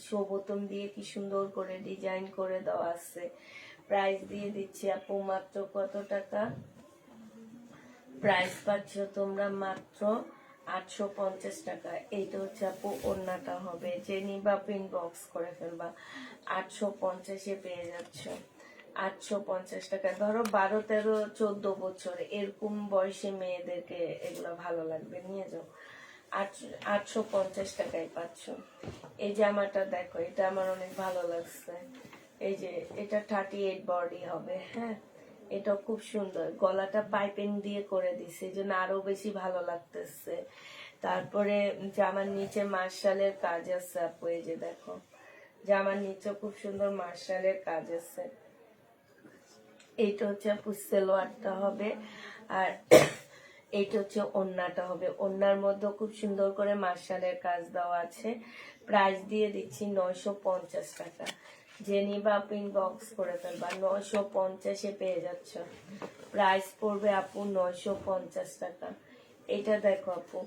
Speaker 2: শোবতম দিয়ে কি সুন্দর করে ডিজাইন করে দেওয়া আছে। প্রাইস দিয়ে দিচ্ছি আপু মাত্র কত টাকা? প্রাইস পাচ্ছ তোমরা মাত্র 850 টাকা। এইটা হচ্ছে আপু ওড়নাটা হবে। যে নিবা ইনবক্স করে ফেলবা। 850-এ পেয়ে যাচ্ছ। 850 টাকা। ধরো 12 13 14 বছর এরকম বয়সী মেয়েদেরকে এগুলো ভালো লাগবে, নিয়ে যাও। 850 টাকায় পাচ্ছ। এই জামাটা দেখো, এটা আমার অনেক ভালো লাগছে। এই যে এটা 38 বডি হবে। হ্যাঁ, এটা খুব সুন্দর। গলাটা পাইপিং দিয়ে করে দিছে, এই জন্য আরো বেশি ভালো লাগতেছে। তারপরে জামার নিচে মার্শালের কাজ আছে আপু। এই যে দেখো, জামার নিচে খুব সুন্দর মার্শালের কাজ আছে। এইটা হচ্ছে আপু সালোয়ারটা হবে, আর এইটা হচ্ছে ওড়নাটা হবে। ওড়নার মধ্যে খুব সুন্দর করে মার্শালের কাজ দেওয়া আছে। প্রাইস দিয়ে দিচ্ছি 950 টাকা। যে নিবা ইনবক্স করে ফেলবা। 950-এ পেয়ে যাচ্ছ। প্রাইস পড়বে আপু 950 টাকা। এটা দেখো আপু,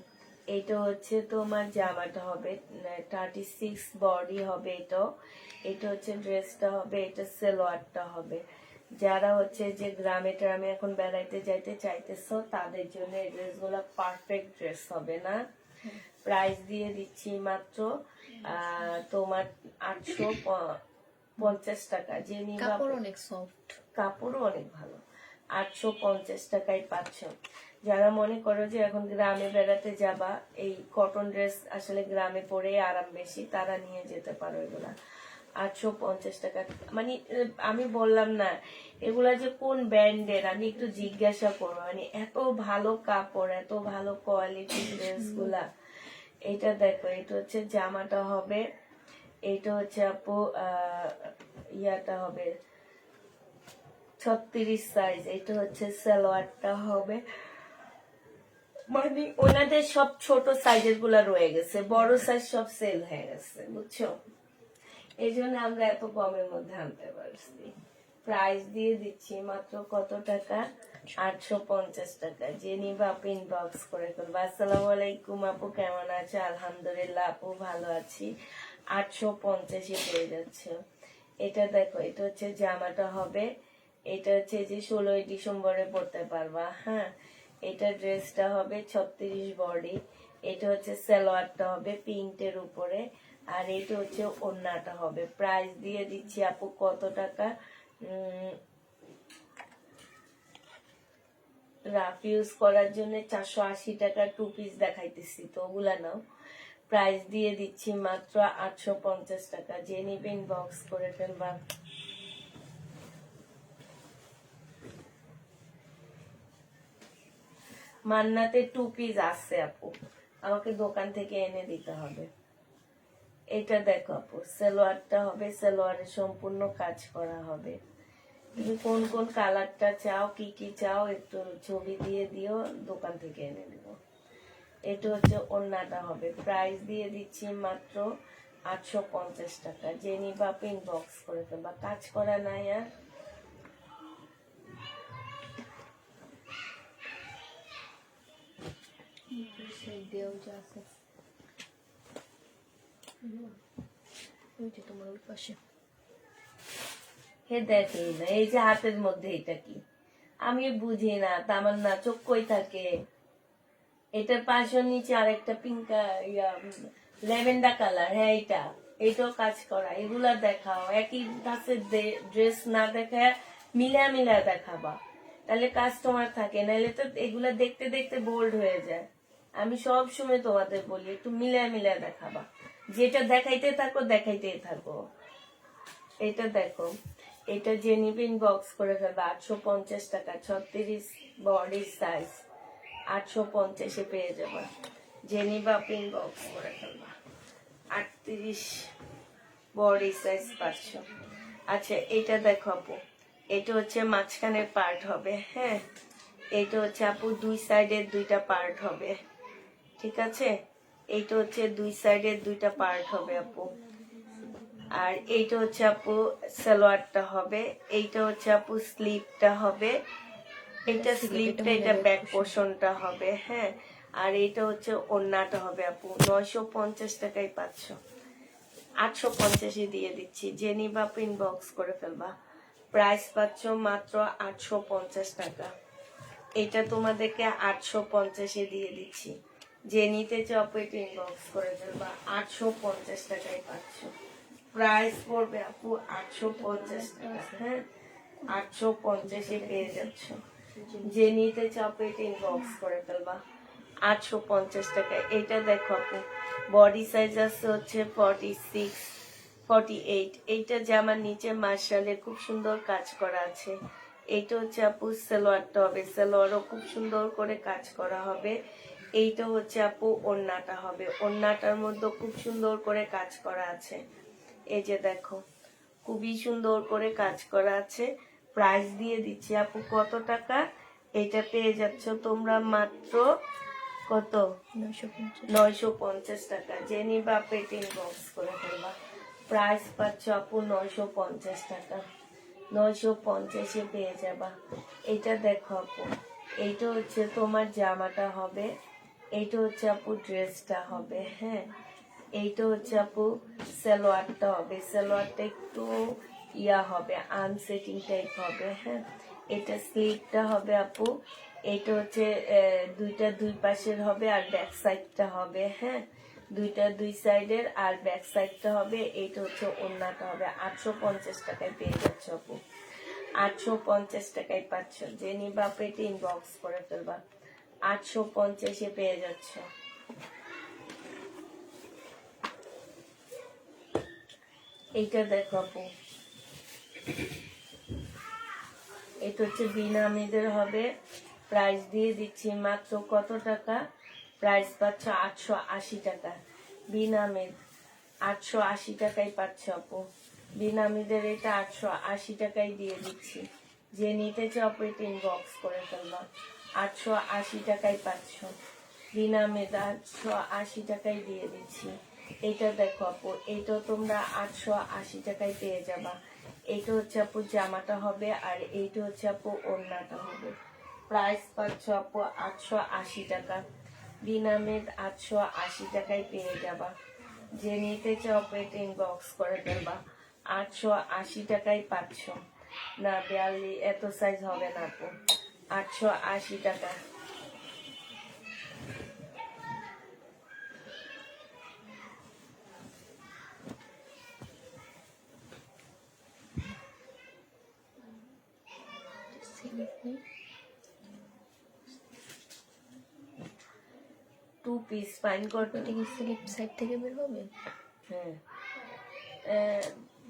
Speaker 2: এটা হচ্ছে তোমার জামাটা হবে 36 বডি হবে। এটা হচ্ছে ড্রেসটা হবে। এটা সালোয়ারটা হবে। যারা হচ্ছে যে গ্রামে ট্রামে এখন বেড়াইতে যাইতে চাইতেছো তাদের জন্য এই ড্রেসগুলো পারফেক্ট ড্রেস হবে না। প্রাইস দিয়ে দিচ্ছি মাত্র তোমার 850 টাকা। যে নিবা
Speaker 3: কাপড় অনেক সফট।
Speaker 2: কাপড়ও অনেক ভালো। 850 টাকায় পাচ্ছ। যারা মনে করো যে এখন গ্রামে বেড়াতে যাবা, এই কটন ড্রেস আসলে গ্রামে পরে আরাম বেশি, তারা নিয়ে যেতে পারো এগুলা 850 টাকা। মানে আমি বললাম না এগুলা যে কোন ব্র্যান্ডের, আমি একটু জিজ্ঞাসা করবো, মানে এত ভালো কাপড়, এত ভালো কোয়ালিটি ড্রেস গুলা। এটা দেখো, এটা হচ্ছে জামাটা হবে, এটা হচ্ছে আপু ইয়াটা হবে 36 সাইজ, এটা হচ্ছে সালোয়ারটা হবে, মানে ওনাদের সব ছোট সাইজের গুলা রয়ে গেছে, বড় সাইজ সব সেল হয়ে গেছে, বুঝছো? এই জন্য আমরা এত কমের মধ্যে আনতে পারছি। প্রাইস দিয়ে দিচ্ছি মাত্র কত টাকা? 850 টাকা। যে নিবা আপু ইনবক্স করে করবা। আসসালামু আলাইকুম আপু, কেমন আছে? আলহামদুলিল্লাহ আপু ভালো আছি। 850 পেয়ে যাচ্ছে। এটা দেখো, এটা হচ্ছে জামাটা হবে, এটা হচ্ছে যে 16 ডিসেম্বরে পড়তে পারবা। হ্যাঁ, এটা ড্রেসটা হবে 36 বডি, এটা হচ্ছে সালোয়ারটা হবে প্রিন্টের উপরে, আর এটা হচ্ছে ওড়নাটা হবে। প্রাইস দিয়ে দিচ্ছি আপু কত টাকা? রাফ ইউজ করার জন্য 480 টাকা 2 পিস দেখাইতেছি, তো ওগুলা নাও। প্রাইস দিয়ে দিচ্ছি মাত্র 850 টাকা। যে নিবে ইনবক্স করে ফেলবা। মান্নাতে 2 পিস আছে আপু, আমাকে দোকান থেকে এনে দিতে হবে। এটা দেখো আপু, সালোয়ারটা হবে, সালোয়ারের সম্পূর্ণ কাজ করা হবে। তুমি কোন কোন কালারটা চাও, কি কি চাও, একটু ছবি দিয়ে দিও, দোকান থেকে এনে দিব। এটা হচ্ছে ওড়নাটা হবে। প্রাইস দিয়ে দিচ্ছি মাত্র 850 টাকা। যে নিবা আপু ইনবক্স করে ফেলবা। কাজ করা নাই আর।
Speaker 3: দেও যা আছে ওই যে তোমার ওই পাশে।
Speaker 2: হে দেখেই না, এই যে হাতের মধ্যে এটা কি আমি বুঝি না। তামান্না চোখ কই থাকে? এটার পাশের নিচে আরেকটা পিঙ্ক ল্যাভেন্ডার কালার, হ্যাঁ এটাও কাজ করা। এগুলা দেখাও, একই কাছের ড্রেস না দেখায় মিলা মিলা দেখাবা, তাহলে কাস্টমার থাকে, নাহলে তো এগুলা দেখতে দেখতে বোল্ড হয়ে যায়। আমি সব সময় তোমাদের বলি একটু মিলা মিলা দেখাবা, যেটা দেখাইতে থাকো দেখাইতেই থাকো। এটা দেখো, এটা যে নিবে ইনবক্স করে ফেলবে। 850 টাকা, 36 বডি সাইজ, 850 পেয়ে যাবা। যে নিবা আপনি ইনবক্স করে ফেলবা। 38 বডি সাইজ 500। আচ্ছা, এটা দেখো আপু, এটা হচ্ছে মাঝখানের পার্ট হবে। হ্যাঁ, এটা হচ্ছে আপু দুই সাইডের দুইটা পার্ট হবে, ঠিক আছে? এইটা হচ্ছে দুই সাইডের দুইটা পার্ট হবে আপু। আর এইটা হচ্ছে আপু সালোয়ারটা হবে, এইটা হচ্ছে আপু স্লিভটা হবে, এটা স্লিভটা, এটা ব্যাক পোর্শনটা হবে। হ্যাঁ, আর এইটা হচ্ছে ওড়নাটা হবে আপু। 950 টাকায় পাচ্ছ। 850 দিয়ে দিচ্ছি। যে নিবা আপু ইনবক্স করে ফেলবা। প্রাইস পাচ্ছ মাত্র 850 টাকা। এটা তোমাদেরকে 850 দিয়ে দিচ্ছি। যে নিতে চাও আপু এটা ইনবক্স করে ফেলবা। 850 টাকায় পাচ্ছ। প্রাইস পড়বে আপু 850 টাকা। হ্যাঁ, 850 পেয়ে যাচ্ছ। যে নিতে চাও আপু এটা ইনবক্স করে ফেলবা। 850 টাকা। এটা দেখো আপু, বডি সাইজ আছে হচ্ছে 46, 48। এইটা জামার নিচে মার্শালে খুব সুন্দর কাজ করা আছে। এইটা হচ্ছে আপু সালোয়ারটা হবে, সালোয়ারও খুব সুন্দর করে কাজ করা হবে। এইটা হচ্ছে আপু ওড়নাটা হবে, ওড়নাটার মধ্যে খুব সুন্দর করে কাজ করা আছে। এই যে দেখো, খুবই সুন্দর করে কাজ করা আছে। প্রাইস দিয়ে দিচ্ছি আপু কত টাকা? এটা পেয়ে যাচ্ছ তোমরা মাত্র কত? 950 টাকা। যে নিবা আপু এটা ইনবক্স করে ফেলবা। প্রাইস পাচ্ছ আপু 950 টাকা। 950 পেয়ে যাবা। এটা দেখো আপু, এইটা হচ্ছে তোমার জামাটা হবে, এইটা হচ্ছে আপু ড্রেসটা হবে। হ্যাঁ, এইটা হচ্ছে আপু সালোয়ারটা হবে, সালোয়ারটা একটু ইয়া হবে, আনসেটিং টাইপ হবে। হ্যাঁ, এটা স্লিভটা হবে আপু, এটা হচ্ছে দুইটা দুই পাশের হবে আর ব্যাক সাইডটা হবে। হ্যাঁ, দুইটা দুই সাইডের আর ব্যাক সাইডটা হবে। এইটা হচ্ছে ওড়নাটা হবে। 850 টাকায় পেয়ে যাচ্ছে আপু। 850 টাকায় পাচ্ছ। যে নিবা পেটে ইনবক্স করে ফেলবা, 850-এ পেয়ে যাচ্ছ। এইটা দেখো আপু, এটা হচ্ছে বিনামিদের হবে, প্রাইস দিয়ে দিচ্ছি মাত্র কত টাকা, প্রাইস পাচ্ছ 880 টাকা। বিনামিদ 880 টাকায় পাচ্ছ আপু, বিনামিদের এটা 880 টাকায় দিয়ে দিচ্ছি। যে নিতে চাও পেটে ইনবক্স করে ফেলবা, 880 টাকায় পাচ্ছ। বিনামিদ 880 টাকায় দিয়ে দিচ্ছি। এটা দেখো আপু, এটা তোমরা 880 টাকায় পেয়ে যাবা। এইটা হচ্ছে আপু জামাটা হবে, আর এইটা হচ্ছে আপু ওড়নাটা হবে। প্রাইস পাচ্ছ আপু 880 টাকা। বিনামিদ 880 টাকায় পেয়ে যাবা। যে নিতে চাও পেটে ইনবক্স করে ফেলবা, 880 টাকায় পাচ্ছ। না 42 এত সাইজ হবে না আপু, 880 টাকা।
Speaker 3: স্লিপ নেই।
Speaker 2: 2 পিস ফাইন কটন।
Speaker 3: এটা কি স্লিপ সাইড থেকে বের হবে?
Speaker 2: হ্যাঁ,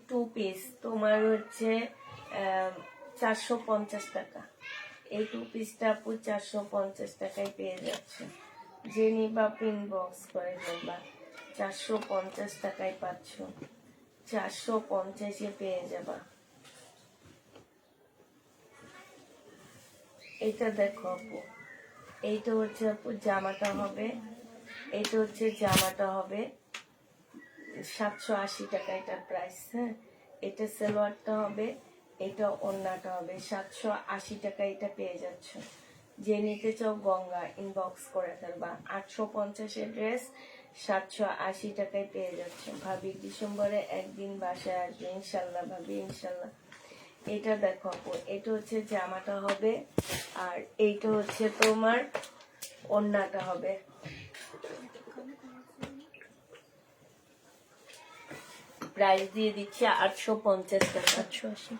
Speaker 2: 2 পিস তোমার হচ্ছে 450 টাকা। এই 2 পিসটা আপু 450 টাকায় পেয়ে যাচ্ছে। যে নিবা পিন বক্স করে ফেলবা, 450 টাকায় পাচ্ছ। 450-এ পেয়ে যাবা। এটা দেখো আপু, এইটা হচ্ছে আপু জামাটা হবে, এইটা হচ্ছে জামাটা হবে 780 টাকা এটা প্রাইস। হ্যাঁ, এটা সালোয়ারটা হবে, এটা ওড়নাটা হবে 780 টাকা। এটা পেয়ে যাচ্ছ। যে নিতে চাও গঙ্গা ইনবক্স করে ফেলবা, 850-এর ড্রেস 780 টাকায় পেয়ে যাচ্ছ। ভাবি ডিসেম্বরে একদিন বাসায় আসবে ইনশাল্লাহ ভাবি, ইনশাল্লাহ। এটা দেখো আপু, এটা হচ্ছে জামাটা হবে, আর এইটা হচ্ছে তোমার ওড়নাটা হবে। প্রাইস দিয়ে দিচ্ছি 850 টাকা।
Speaker 3: 880।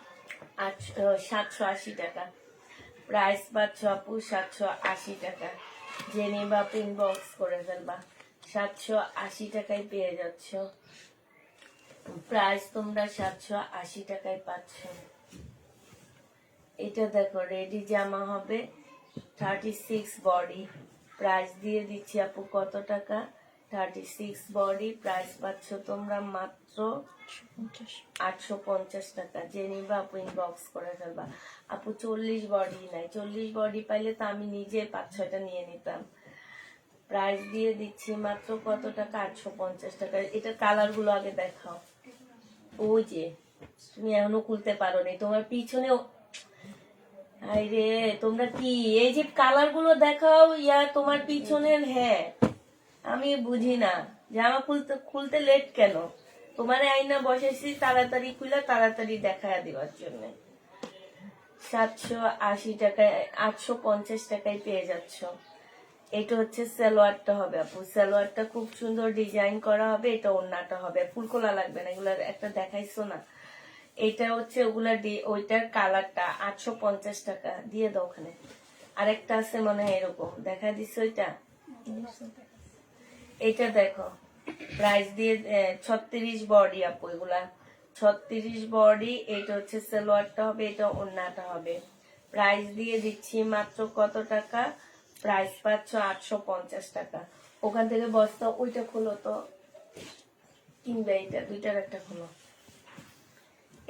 Speaker 2: 780 টাকা। প্রাইস পাচ্ছ আপু 780 টাকা। যে নিবা পিন বক্স করে ফেলবা, 780 টাকায় পেয়ে যাচ্ছ। প্রাইস তোমরা 780 টাকায় পাচ্ছ। এটা দেখো রেডি জামা হবে 36 বডি। প্রাইস দিয়ে দিচ্ছি আপু কত টাকা, 36 বডি। প্রাইস পাচ্ছ তোমরা মাত্র 850 টাকা। যে নিবা আপু ইনবক্স করে ফেলবা। আপু 40 বডি নাই, 40 বডি পাইলে তো আমি নিজে 5-6টা নিয়ে নিতাম। প্রাইস দিয়ে দিচ্ছি মাত্র কত টাকা, 850 টাকা। এটা কালার গুলো আগে দেখাও। ওই যে তুমি এখনো খুলতে পারো নি, তোমার পিছনে আরে তোমরা কি এই যে কালার গুলো দেখাও, ইয়া তোমার পিছনের। হ্যাঁ, আমি বুঝি না জামা খুলতে লেট কেন। তোমার আইনা বসেছি তাড়াতাড়ি খুলে তাড়াতাড়ি দেখায় দেওয়ার জন্য। 780 টাকায় 850 টাকায় পেয়ে যাচ্ছ। এটা হচ্ছে সালোয়ারটা হবে আপু, সালোয়ারটা খুব সুন্দর ডিজাইন করা হবে। এটা ওড়নাটা হবে, ফুলকোলা লাগবে না, এগুলা একটা দেখাইছো না। এটা হচ্ছে ওগুলা ওইটার কালারটা 850 টাকা দিয়ে দাও। ওখানে আরেকটা আছে মনে হয় এরকম দেখা দিচ্ছে ওইটা। এটা দেখো প্রাইস দিয়ে 36 বডি আপু, এগুলা 36 বডি। এটা হচ্ছে সালোয়ারটা হবে, এটা ওড়নাটা হবে। প্রাইস দিয়ে দিচ্ছি মাত্র কত টাকা, প্রাইস পাচ্ছ 850 টাকা। ওখান থেকে বস্তা ওইটা খুলো তো, কিনবে এটা দুইটার একটা খুলো।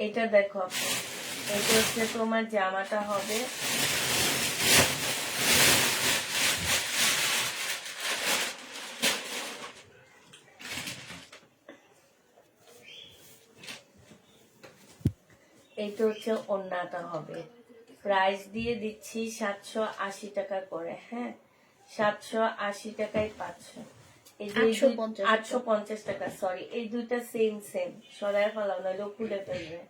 Speaker 2: এটা দেখো আপু, এটা হচ্ছে তোমার জামাটা হবে। এইটা হচ্ছে ওড়নাটা হবে। প্রাইস দিয়ে দিচ্ছি 780 টাকা করে। হ্যাঁ, 780 টাকায় পাচ্ছ। এই যে 850 টাকা, সরি এই দুইটা সেম সেম, সরাই ফেলাও নইলে খুলে ফেলবে।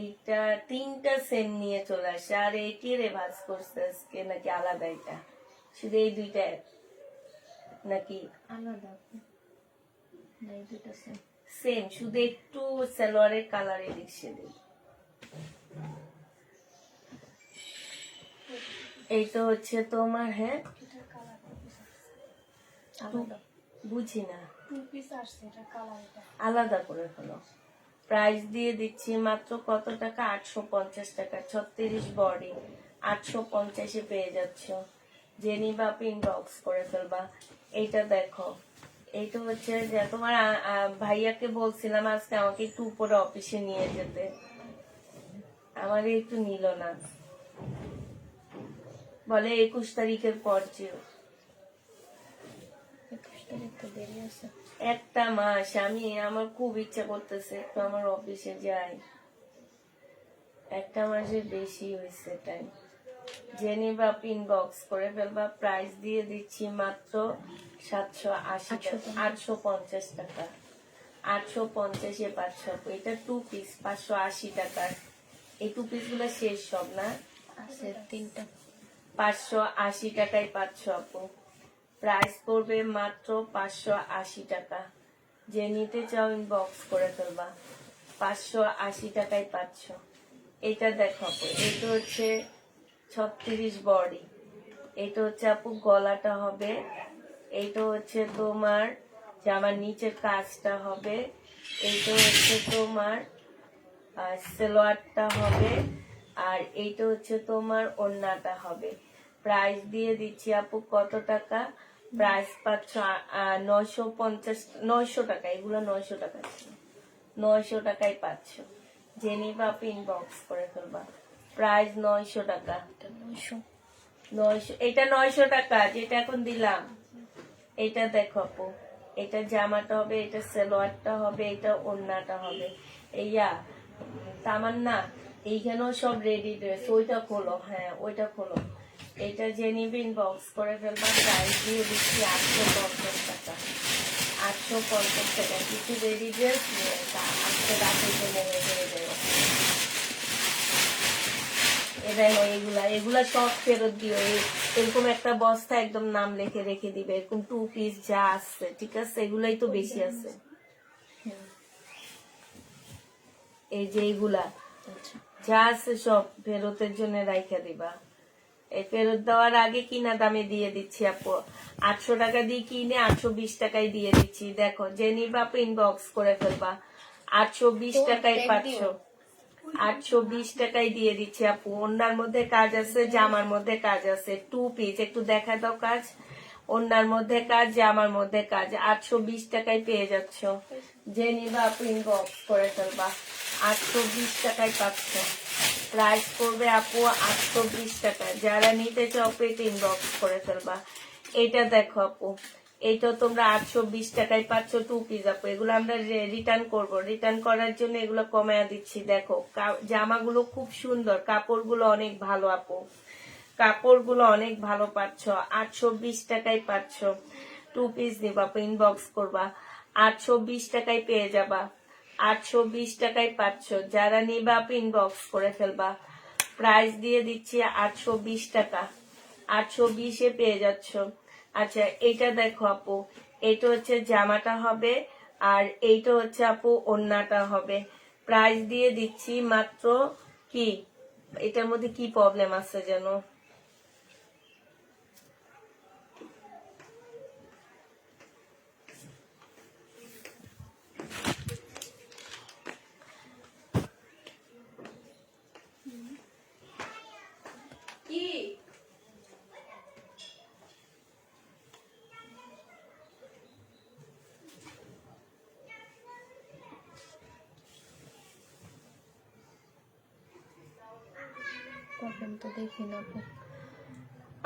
Speaker 2: এইটা 3টা সেম নিয়ে চলে আসে, আর এইটি রেভার্স করছে আজকে নাকি আলাদা। এটা শুধু এই দুইটা নাকি
Speaker 3: আলাদা না, এই দুটো সেম।
Speaker 2: সেম, শুধু একটু সালোয়ারের কালার এদিক সেদিক। এইটা হচ্ছে তোমার, হ্যাঁ
Speaker 3: আলাদা
Speaker 2: বুঝি না,
Speaker 3: 2 পিস আসছে, এটা কালার এটা
Speaker 2: আলাদা করে ফেলো। প্রাইস দিয়ে দিচ্ছি মাত্র কত টাকা, 850 টাকা। 36 বডি, 850-এ পেয়ে যাচ্ছ। যে নিবা ইনবক্স করে ফেলবা। এইটা দেখো, এইটা হচ্ছে যে তোমার ভাইয়াকে বলছিলাম আজকে আমাকে একটু উপরে অফিসে নিয়ে যেতে, আমার একটু নিল না, বলে 21 তারিখের পর যেও।
Speaker 3: 21 তারিখ তো দেরি আছে।
Speaker 2: একটা মাস, আমার খুব ইচ্ছা করতেছে একটু আমার অফিসে যাই, একটা মাসের বেশি হয়েছে টাইম। জেনে বা পিন বক্স করে ফেলবা। প্রাইস দিয়ে দিচ্ছি মাত্র 780 টাকা, 850 টাকা। 850-এ 500। এটা 2 পিস 580 টাকার। এই 2 পিস গুলো শেষ সব না,
Speaker 3: আছে 3টা।
Speaker 2: 580 টাকায় 500 আপু। প্রাইস পড়বে মাত্র 580 টাকা। যে নিতে চাও ইনবক্স করে ফেলবা। 580 টাকায় 500। এটা দেখো আপু, এটা হচ্ছে 36 বডি। এটা হচ্ছে আপু গলাটা হবে, এইটা হচ্ছে তোমার জামার নিচের কাজটা হবে, এইটা হচ্ছে তোমার সালোয়ারটা হবে, আর এইটা হচ্ছে তোমার ওড়নাটা হবে। প্রাইস দিয়ে দিচ্ছি আপু কত টাকা, প্রাইস পাচ্ছ 950, 900 টাকা। এগুলো 900 টাকা ছিল, 900 টাকায় পাচ্ছ। জেনি বা ইনবক্স করে ফেলবা। প্রাইস 900 টাকা। 900, এটা 900 টাকা যেটা এখন দিলাম। এটা দেখো আপু, এটা জামাটা হবে, এটা সালোয়ারটা হবে, এটা ওড়নাটা হবে। এইয়া তামান্না, এইখানেও সব রেডি ড্রেস। ওইটা খোলো, হ্যাঁ ওইটা খোলো। এটা জেনিবিন বক্স করে ফেলবা। প্রাইস দিয়ে দিচ্ছি 850 টাকা। 850 টাকা। কিছু রেডি ড্রেস নিয়ে আজকে রাতের জন্য রেডি দেবো। এগুলা সব ফেরত দিও। এরকম একটা বস্তা একদম নাম লিখে রেখে দিবে। এরকম 2 পিস যা আছে, ঠিক আছে, এগুলাই তো বেশি আছে। এই যে এইগুলা যা আছে সব ফেরতের জন্য রাইখা দিবা। এই ফেরত দেওয়ার আগে কিনা দামে দিয়ে দিচ্ছি আপু। 800 টাকা দিয়ে কিনে 820 টাকায় দিয়ে দিচ্ছি। দেখো যে নিবা ইনবক্স করে ফেলবা। 820 টাকায় 500। 820 টাকায় দিয়ে দিচ্ছি আপু। ওড়নার মধ্যে কাজ আছে, জামার মধ্যে কাজ আছে। 2 পিস, একটু দেখা দাও কাজ। ওড়নার মধ্যে কাজ, জামার মধ্যে কাজ। 820 টাকায় পেয়ে যাচ্ছ। যে নিবা আপু ইনবক্স করে ফেলবা। 820 টাকায় পাচ্ছ। প্রাইস পড়বে আপু 820 টাকা। যারা নিতে চাও পেট ইনবক্স করে ফেলবা। এটা দেখো আপু, এইটা তোমরা 820 টাকায় পাচ্ছ 2 পিস আপু। এগুলো আমরা রিটার্ন করব। রিটার্ন করার জন্য এগুলো কমায়া দিচ্ছি। দেখো জামাগুলো খুব সুন্দর, কাপড়গুলো অনেক ভালো আপু, কাপড়গুলো অনেক ভালো পাচ্ছ। 820 টাকায় পাচ্ছ। 2 পিস নিবা আপু, ইনবক্স করবা। 820 টাকায় পেয়ে যাবা। 820 টাকায় পাচ্ছ। যারা নিবা আপু ইনবক্স করে ফেলবা। প্রাইস দিয়ে দিচ্ছি 820 টাকা। 820-এ পেয়ে যাচ্ছ। আচ্ছা এইটা দেখো আপু, এইটা হচ্ছে জামাটা হবে, আর এইটা হচ্ছে আপু ওড়নাটা হবে। প্রাইস দিয়ে দিচ্ছি মাত্র, কি এটার মধ্যে কি প্রবলেম আছে যেন, কি
Speaker 3: প্রবলেম তো দেখি না আপু।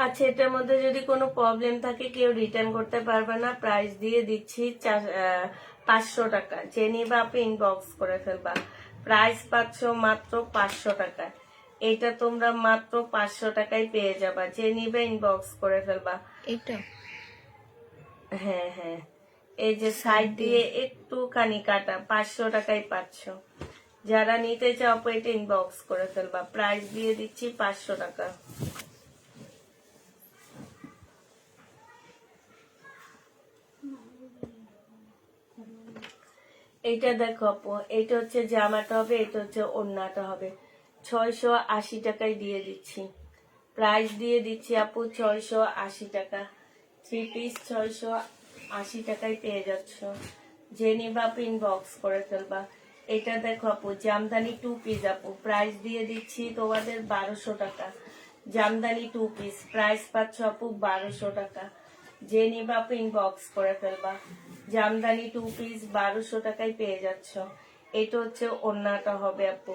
Speaker 2: আচ্ছা, এটার মধ্যে যদি কোনো প্রবলেম থাকে কেউ রিটার্ন করতে পারবে না। প্রাইস দিয়ে দিচ্ছি 500 টাকা। যে নিবা আপনি ইনবক্স করে ফেলবা। প্রাইস পাচ্ছ মাত্র 500 টাকা। এটা তোমরা মাত্র 500 টাকায় পেয়ে যাবা। যে নিবে ইনবক্স করে ফেলবা।
Speaker 3: এটা
Speaker 2: হ্যাঁ হ্যাঁ, এই যে সাইড দিয়ে একটুখানি কাটা, 500 টাকায় পাচ্ছ। যারা নিতে চাও এটা ইনবক্স করে ফেলবা। প্রাইস দিয়ে দিচ্ছি 500 টাকা। এইটা দেখো আপু, এইটা হচ্ছে জামাটা হবে, এটা হচ্ছে ওড়নাটা হবে। 680 টাকায় দিয়ে দিচ্ছি, প্রাইস দিয়ে দিচ্ছি আপু 680 টাকা। 3 পিস 680 টাকায় পেয়ে যাচ্ছ। যে নিবা ইনবক্স করে ফেলবা। এটা দেখো আপু, জামদানি 2 পিস আপু, প্রাইস দিয়ে দিচ্ছি তোমাদের 1200 টাকা। জামদানি 2 পিস প্রাইস পাচ্ছ আপু 1200 টাকা। যে নিবা ইনবক্স করে ফেলবা। জামদানি 2 পিস 1200 টাকায় পেয়ে যাচ্ছ। এটা হচ্ছে ওড়নাটা হবে আপু।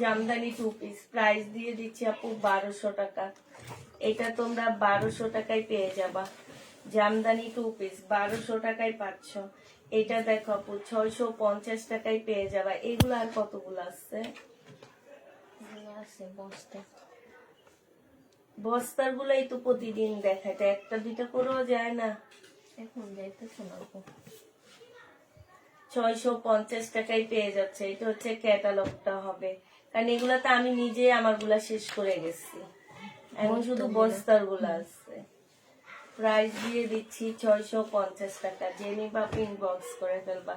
Speaker 2: জামদানি 2 পিস প্রাইস দিয়ে দিচ্ছি আপু 1200 টাকা। এটা তোমরা 1200 টাকায় পেয়ে যাবা। জামদানি 2 পিস 1200 টাকায় পাচ্ছ। এটা দেখো আপু 650 টাকায় পেয়ে যাবা। এগুলো আর কতগুলো আছে?
Speaker 3: এগুলো আছে বস্তা।
Speaker 2: বস্তার গুলাই তো প্রতিদিন দেখাতে, একটা দুইটা করেও যায় না।
Speaker 3: এখন যাইতেছে না আপু।
Speaker 2: 650 টাকায় পেয়ে যাচ্ছে। এটা হচ্ছে ক্যাটালগটা হবে, কারণ এগুলাতে আমি নিজে আমারগুলা শেষ করে গেছি, এখন শুধু বস্তার গুলা আছে। প্রাইস দিয়ে দিচ্ছি 650 টাকা। যে নিবা ইনবক্স করে ফেলবা।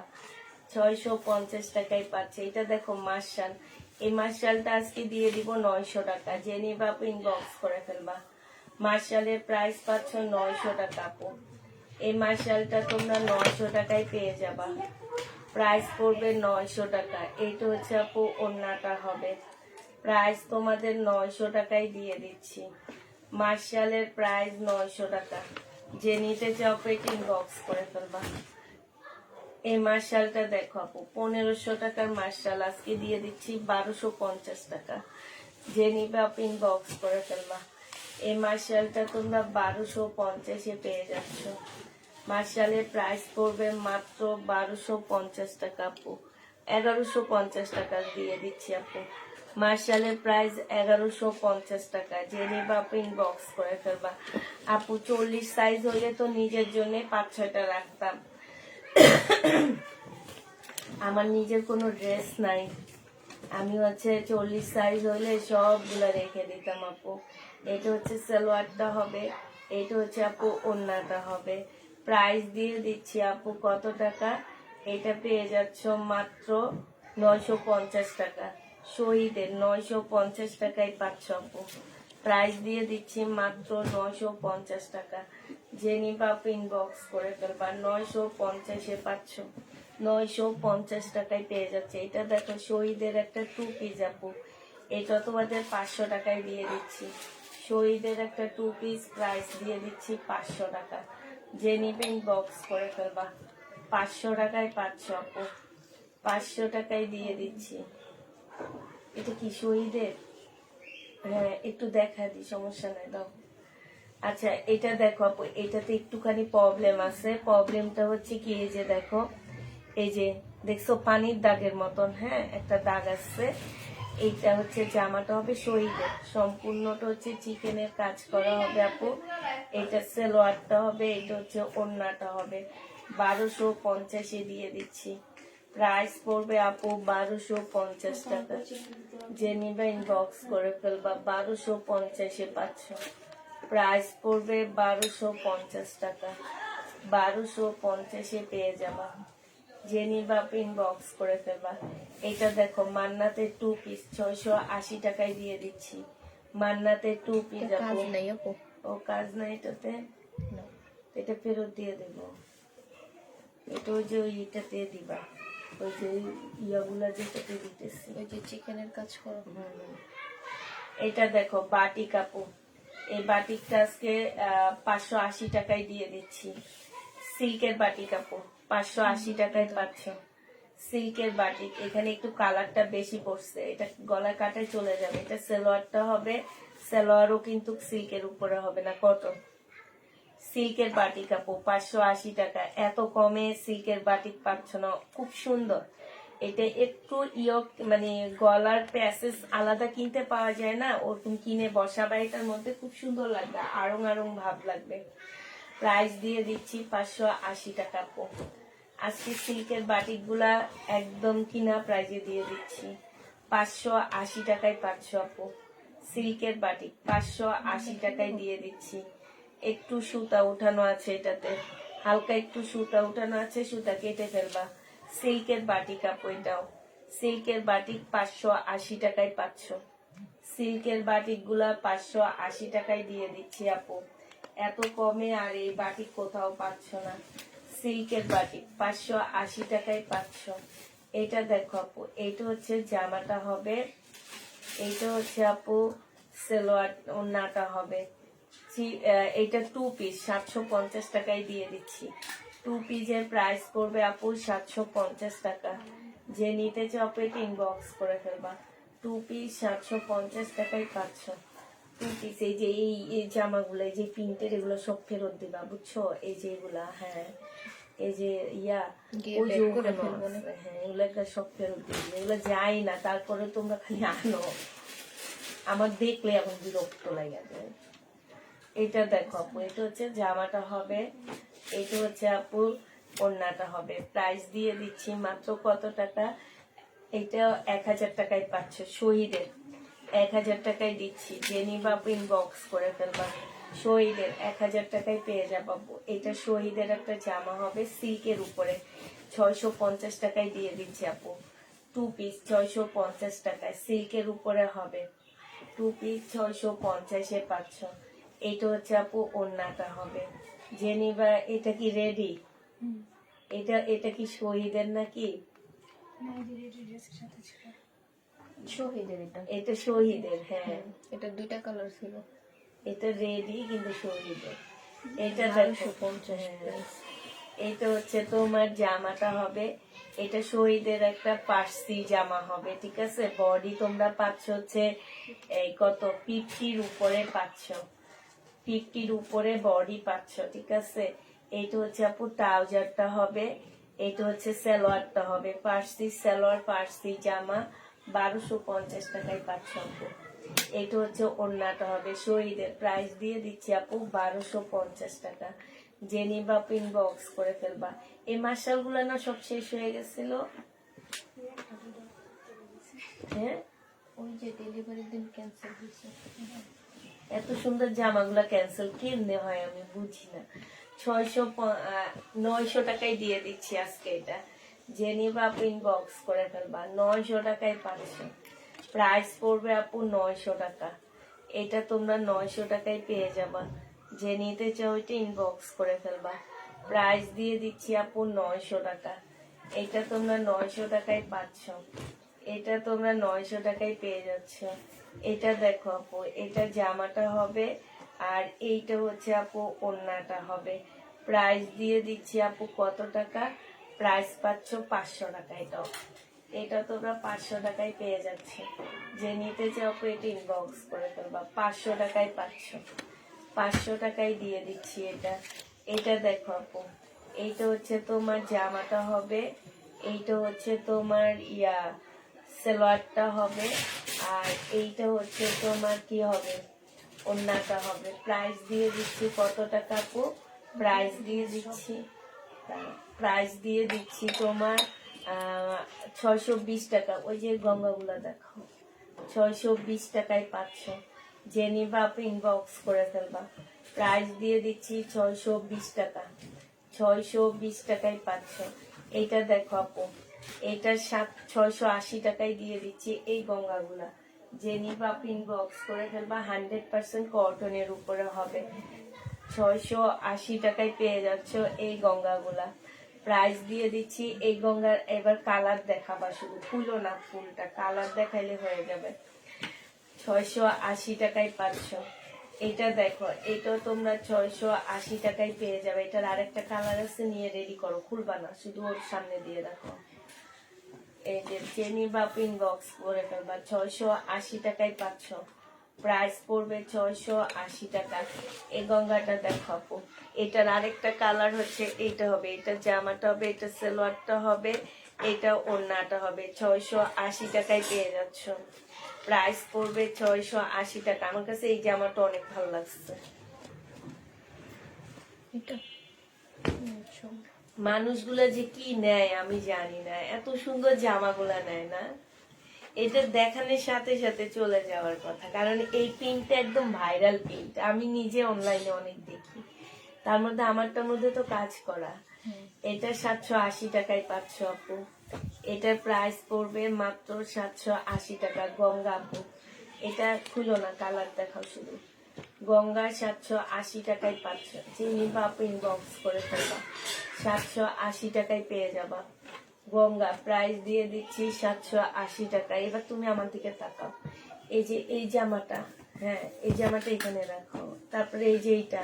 Speaker 2: 650 টাকায় পাচ্ছে। এটা দেখো মার্শাল, এই মার্শালটা আজকে দিয়ে দিব 900 টাকা। যে নিবা ইনবক্স করে ফেলবা। মার্শালের প্রাইস পাচ্ছ 900 টাকা আপু। এই মার্শালটা তোমরা 900 টাকায় পেয়ে যাবা। প্রাইস পড়বে 900 টাকা। এইটা হচ্ছে আপু ওড়নাটা হবে, প্রাইস তোমাদের 900 টাকায় দিয়ে দিচ্ছি। মার্শালের প্রাইস 900 টাকা। যে নিতে চাও ইনবক্স করে ফেলবা। এই মার্শালটা দেখো আপু, 1500 টাকার মার্শাল আজকে দিয়ে দিচ্ছি 1250 টাকা। যে নিবে আপনি ইনবক্স করে ফেলবা। এই মার্শালটা তোমরা 1250-এ পেয়ে যাচ্ছ। মার্শালের প্রাইস পড়বে মাত্র 1250 টাকা আপু। 1150 টাকা দিয়ে দিচ্ছি আপু। মার্শালের প্রাইস 1150 টাকা। যে নিবা আপনি ইনবক্স করে ফেলবা। আপু 40 সাইজ হলে তো নিজের জন্য 5-6টা রাখতাম। আমার নিজের কোনো ড্রেস নাই, আমি হচ্ছে 40 সাইজ হলে সবগুলা রেখে দিতাম আপু। এটা হচ্ছে সালোয়ারটা হবে, এটা হচ্ছে আপু ওড়নাটা হবে। প্রাইস দিয়ে দিচ্ছি আপু কত টাকা? এটা পেয়ে যাচ্ছ মাত্র 950 টাকা। শহীদের 950 টাকায় পাচ্ছ আপু। প্রাইস দিয়ে দিচ্ছি মাত্র 950 টাকা। যে নিবা ইনবক্স করে ফেলবা। 950-এ পাচ্ছ। 950 টাকায় পেয়ে যাচ্ছে। এটা দেখো শহীদের একটা 2 পিস আপু, এটা তোমাদের 500 টাকায় দিয়ে দিচ্ছি। শহীদের একটা 2 পিস প্রাইস দিয়ে দিচ্ছি 500 টাকা। যে নিবে ইনবক্স করে ফেলবা। 500 টাকায় পাচ্ছ আপু। 500 টাকায় দিয়ে দিচ্ছি। এটা কি শহীদের? হ্যাঁ একটু দেখা দি, সমস্যা নাই, দাও। আচ্ছা এটা দেখো আপু, এটাতে একটুখানি প্রবলেম আছে। প্রবলেমটা হচ্ছে কি, এই যে দেখো, এই যে দেখছো পানির দাগের মতন, হ্যাঁ একটা দাগ আসছে। এইটা হচ্ছে জামাটা হবে শহীদের, সম্পূর্ণটা হচ্ছে চিকেনের কাজ করা হবে আপু। এটা সালোয়ারটা হবে, এটা হচ্ছে ওড়নাটা হবে। 1250-এ দিয়ে দিচ্ছি। প্রাইস পড়বে আপু 1250 টাকা। যে নিবে ইনবক্স করে ফেলবা। 1250-এ পাচ্ছ। প্রাইস পড়বে 1250 টাকা। 1250-এ পেয়ে যাবা। যে নিবা ইনবক্স করে ফেলবা। এটা দেখো মান্নাতে 2 পিস 680 টাকায় দিয়ে দিচ্ছি। মান্নাতে 2 পিস
Speaker 3: এটা কাজ
Speaker 2: আপু।
Speaker 3: নাই আপু।
Speaker 2: ও কাজ নাই এটাতে,
Speaker 3: না।
Speaker 2: এটা ফেরত দিয়ে দেব। এটা ওই যে ওইটাতে দিবা, ওই যে ইয়াগুলা যেটাতে দিতেছি।
Speaker 3: ওই যে চিকেনের কাজ করো।
Speaker 2: এটা দেখো বাটিক আপু, এই বাটিকটা আজকে 580 টাকায় দিয়ে দিচ্ছি। সিল্কের বাটিক আপু 580 টাকায় পাচ্ছ। সিল্কের বাটিক, এখানে একটু কালারটা বেশি পড়ছে, এটা গলার কাটায় চলে যাবে। এটা সালোয়ারটা হবে, সালোয়ারও কিন্তু সিল্কের উপরে হবে না, কটন। সিল্কের বাটিক আপু 580 টাকা। এত কমে সিল্কের বাটিক পাচ্ছ না, খুব সুন্দর। এটা একটু মানে গলার প্যাসেজ আলাদা কিনতে পাওয়া যায় না, ওরকম কিনে বসাবা, এটার মধ্যে খুব সুন্দর লাগবে, আড়ং আড়ং ভাব লাগবে। প্রাইস দিয়ে দিচ্ছি 580 টাকা আপু। আজকে সিল্কের বাটিক গুলা একদম কিনা প্রাইজে দিয়ে দিচ্ছি। 580 টাকায় পাচ্ছ আপু। সিল্কের বাটিক 580 টাকায় দিয়ে দিচ্ছি। একটু সুতা উঠানো আছে এটাতে, হালকা একটু সুতা উঠানো আছে, সুতা কেটে ফেলবা। সিল্কের বাটিক আপু, এটাও সিল্কের বাটিক 580 টাকায় পাচ্ছ। সিল্কের বাটিক গুলা 580 টাকায় দিয়ে দিচ্ছি আপু, এত কমে আর এই বাটিক কোথাও পাচ্ছ না। সিল্কের বাটিক 580 টাকায় পাচ্ছ। এটা দেখো আপু, এইটা হচ্ছে জামাটা হবে, এইটা হচ্ছে আপু সালোয়ার, ওড়নাটা হবে। এইটা 2 পিস 750 টাকায় দিয়ে দিচ্ছি। 2 পিসের প্রাইস পড়বে আপু 750 টাকা। যে নিতে চাও আপু এটা ইনবক্স করে ফেলবা। 2 পিস 750 টাকায় পাচ্ছ। 2 পিস এই যে এই জামাগুলো, এই যে প্রিন্টের, এগুলো সব ফেরত দিবা, বুঝছো? এই যে এগুলা, হ্যাঁ এই যে
Speaker 3: গিয়ে
Speaker 2: ওই যে
Speaker 3: back করে
Speaker 2: ওখানে
Speaker 3: ফেলবো না?
Speaker 2: আছে, হ্যাঁ এগুলো একটা সব ফেরত দিবে, এগুলো যায় না, তারপরে তোমরা খালি আনো, আমার দেখলে এখন বিরক্ত লাগে যায়। এটা দেখো আপু, এটা হচ্ছে জামাটা হবে, এটা হচ্ছে আপু ওড়নাটা হবে। প্রাইস দিয়ে দিচ্ছি মাত্র কত টাকা, এটা 1000 টাকায় পাচ্ছ। শহীদের 1000 টাকায় দিচ্ছি, যে নিবা আপু ইনবক্স করে ফেলবা। শহীদের 1000 টাকায় পেয়ে যাবো। এটা শহীদের একটা জামা হবে সিল্কের উপরে, 650 টাকায় দিয়ে দিচ্ছি আপু। 2 পিস 650 টাকায় সিল্কের উপরে হবে। 2 পিস 650-এ পাচ্ছ। এটা হচ্ছে আপু ওড়নাটা হবে, যে নিবা। এটা কি রেডি? এটা কি শহীদের নাকি?
Speaker 3: শহীদের এটা।
Speaker 2: এটা শহীদের, হ্যাঁ
Speaker 3: এটা 2টা কালার ছিল।
Speaker 2: এটা রেডি কিন্তু শহীদের। এটা
Speaker 3: 1250
Speaker 2: হ্যাঁ। এটা হচ্ছে তোমার জামাটা হবে, এটা শহীদের একটা পার্সি জামা হবে, ঠিক আছে। বডি তোমরা পাচ্ছ হচ্ছে এই কত 50-র উপরে পাচ্ছ, 50-র উপরে বডি পাচ্ছ, ঠিক আছে। এইটা হচ্ছে আপু ট্রাউজারটা হবে, এটা হচ্ছে সালোয়ারটা হবে। পার্সি সালোয়ার, পার্সি জামা 1250 টাকায় পাচ্ছ আপু। এটা হচ্ছে ওড়নাটা হবে শহীদের, প্রাইস দিয়ে দিচ্ছি আপু 1250 টাকা। যে নিবা ইনবক্স করে ফেলবা। এই মার্শাল গুলা না সব শেষ হয়ে গেছিল, হ্যাঁ
Speaker 3: ওই যে ডেলিভারির দিন ক্যান্সেল হয়েছে।
Speaker 2: এত সুন্দর জামাগুলা ক্যান্সেল কেমনে হয় আমি বুঝি না। 900 টাকায় দিয়ে দিচ্ছি আজকে এটা। যে নিবা আপু ইনবক্স করে ফেলবা, 900 টাকায় পাচ্ছ। প্রাইস পড়বে আপু 900 টাকা। এটা তোমরা 900 টাকায় পেয়ে যাবা। যে নিতে চাও এটা ইনবক্স করে ফেলবা। প্রাইস দিয়ে দিচ্ছি আপু 900 টাকা। এটা তোমরা 900 টাকায় পাচ্ছ। এটা তোমরা 900 টাকায় পেয়ে যাচ্ছ। এটা দেখো আপু, এটা জামাটা হবে, আর এইটা হচ্ছে আপু ওড়নাটা হবে। প্রাইস দিয়ে দিচ্ছি আপু কত টাকা, প্রাইস পাচ্ছ 500 টাকা। এটা তোমরা 500 টাকায় পেয়ে যাচ্ছে। যে নিতে চাও আপু এটা ইনবক্স করে ফেলবা। 500 টাকায় পাচ্ছ, 500 টাকায় দিয়ে দিচ্ছি এটা। এটা দেখো আপু, এইটা হচ্ছে তোমার জামাটা হবে, এইটা হচ্ছে তোমার সালোয়ারটা হবে, আর এইটা হচ্ছে তোমার কি হবে, ওড়নাটা হবে। প্রাইস দিয়ে দিচ্ছি কত টাকা আপু, প্রাইস দিয়ে দিচ্ছি তোমার 620 টাকা। ওই যে গঙ্গাগুলা দেখো, 620 টাকায় পাচ্ছ। যে নিবা আপনি ইনবক্স করে ফেলবা। প্রাইস দিয়ে দিচ্ছি 620 টাকা, 620 টাকায় পাচ্ছ। এইটা দেখো আপু, এটা 680 টাকায় দিয়ে দিচ্ছি এই গঙ্গাগুলা। যে নিবা আপনি ইনবক্স করে ফেলবা। 100% কটনের উপরে হবে। 680 টাকায় পেয়ে যাচ্ছ এই গঙ্গাগুলা। প্রাইস দিয়ে দিচ্ছি এই গঙ্গার। এবার কালার দেখাবা, শুধু ফুলও না, ফুলটা কালার দেখাইলে হয়ে যাবে। 680 টাকায় পাচ্ছ। এটা দেখো, এটা তোমরা 680 টাকায় পেয়ে যাবে। এটার আরেকটা কালার আছে, নিয়ে রেডি করো, খুলবা না, শুধু ওর সামনে দিয়ে রাখো। এই যে চেনি বা ইনবক্স করে ফেলবা। 680 টাকায় পাচ্ছ। প্রাইস পড়বে 680 টাকা। এই গঙ্গাটা দেখো আপু, এটার আরেকটা কালার হচ্ছে এইটা হবে, এটা জামাটা হবে, এটা সালোয়ারটা হবে, এটা ওড়নাটা হবে। 680 টাকায় পেয়ে যাচ্ছ। প্রাইস পড়বে 680 টাকা। আমার কাছে এই জামাটা অনেক ভালো লাগছে।
Speaker 3: এটা
Speaker 2: মানুষগুলা যে কি নেয় আমি জানি না, এত সুন্দর জামাগুলা নেয় না। এটা দেখানোর সাথে সাথে চলে যাওয়ার কথা, কারণ এই প্রিন্টটা একদম ভাইরাল প্রিন্ট। আমি নিজে অনলাইনে অনেক দেখি, তার মধ্যে আমারটার মধ্যে তো কাজ করা। এটা 780 টাকায় পাচ্ছ আপু। এটার প্রাইস পড়বে মাত্র 780 টাকা। গঙ্গা আপু, এটা খুলো না, কালার দেখাও শুধু। গঙ্গা 780 টাকায় পাচ্ছ, যে নিবা আপু ইনবক্স করে ফেলবা, 780 টাকায় পেয়ে যাবা। গঙ্গা প্রাইস দিয়ে দিচ্ছি 780 টাকা। এবার তুমি আমার দিকে তাকাও, এই যে এই জামাটা, হ্যাঁ এই জামাটা এখানে রাখো, তারপরে এই যে এইটা,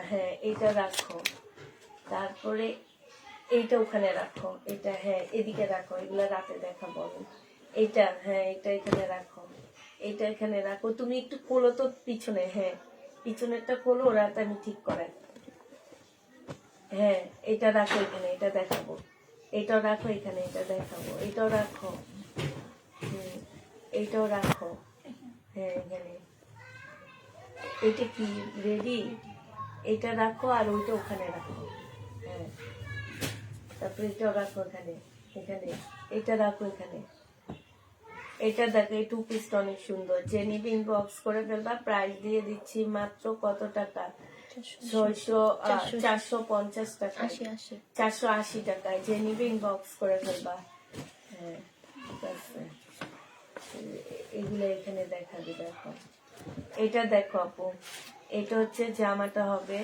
Speaker 2: হ্যাঁ এইটা রাখো, তারপরে এইটা ওখানে রাখো, এটা হ্যাঁ এদিকে রাখো, এগুলা রাতে দেখাবো আমি। এইটা হ্যাঁ এটা এখানে রাখো, এইটা এখানে রাখো। তুমি একটু খোলো তো পিছনে, হ্যাঁ পিছনেরটা খোলো, রাতে আমি ঠিক করাই। হ্যাঁ এটা রাখো এখানে, এটা দেখাবো। এটাও রাখো এখানে, এটা দেখাবো। এটাও রাখো, এইটাও রাখো, হ্যাঁ এখানে। এটা কি রেডি? এটা রাখো আর ওইটা ওখানে রাখো, হ্যাঁ তারপরে এটাও রাখো এখানে, এখানে এটা রাখো এখানে। এটা দেখো, এই টু পিসটা অনেক সুন্দর, যে নিবে ইনবক্স করে ফেলবা। প্রাইস দিয়ে দিচ্ছি মাত্র কত টাকা? 450 টাকা, 480 টাকায়। যে নিবে ইনবক্স করে ফেলবা। হ্যাঁ ঠিক আছে, এগুলো এখানে দেখাবি। দেখো এটা দেখো আপু, এটা হচ্ছে জামাটা হবে,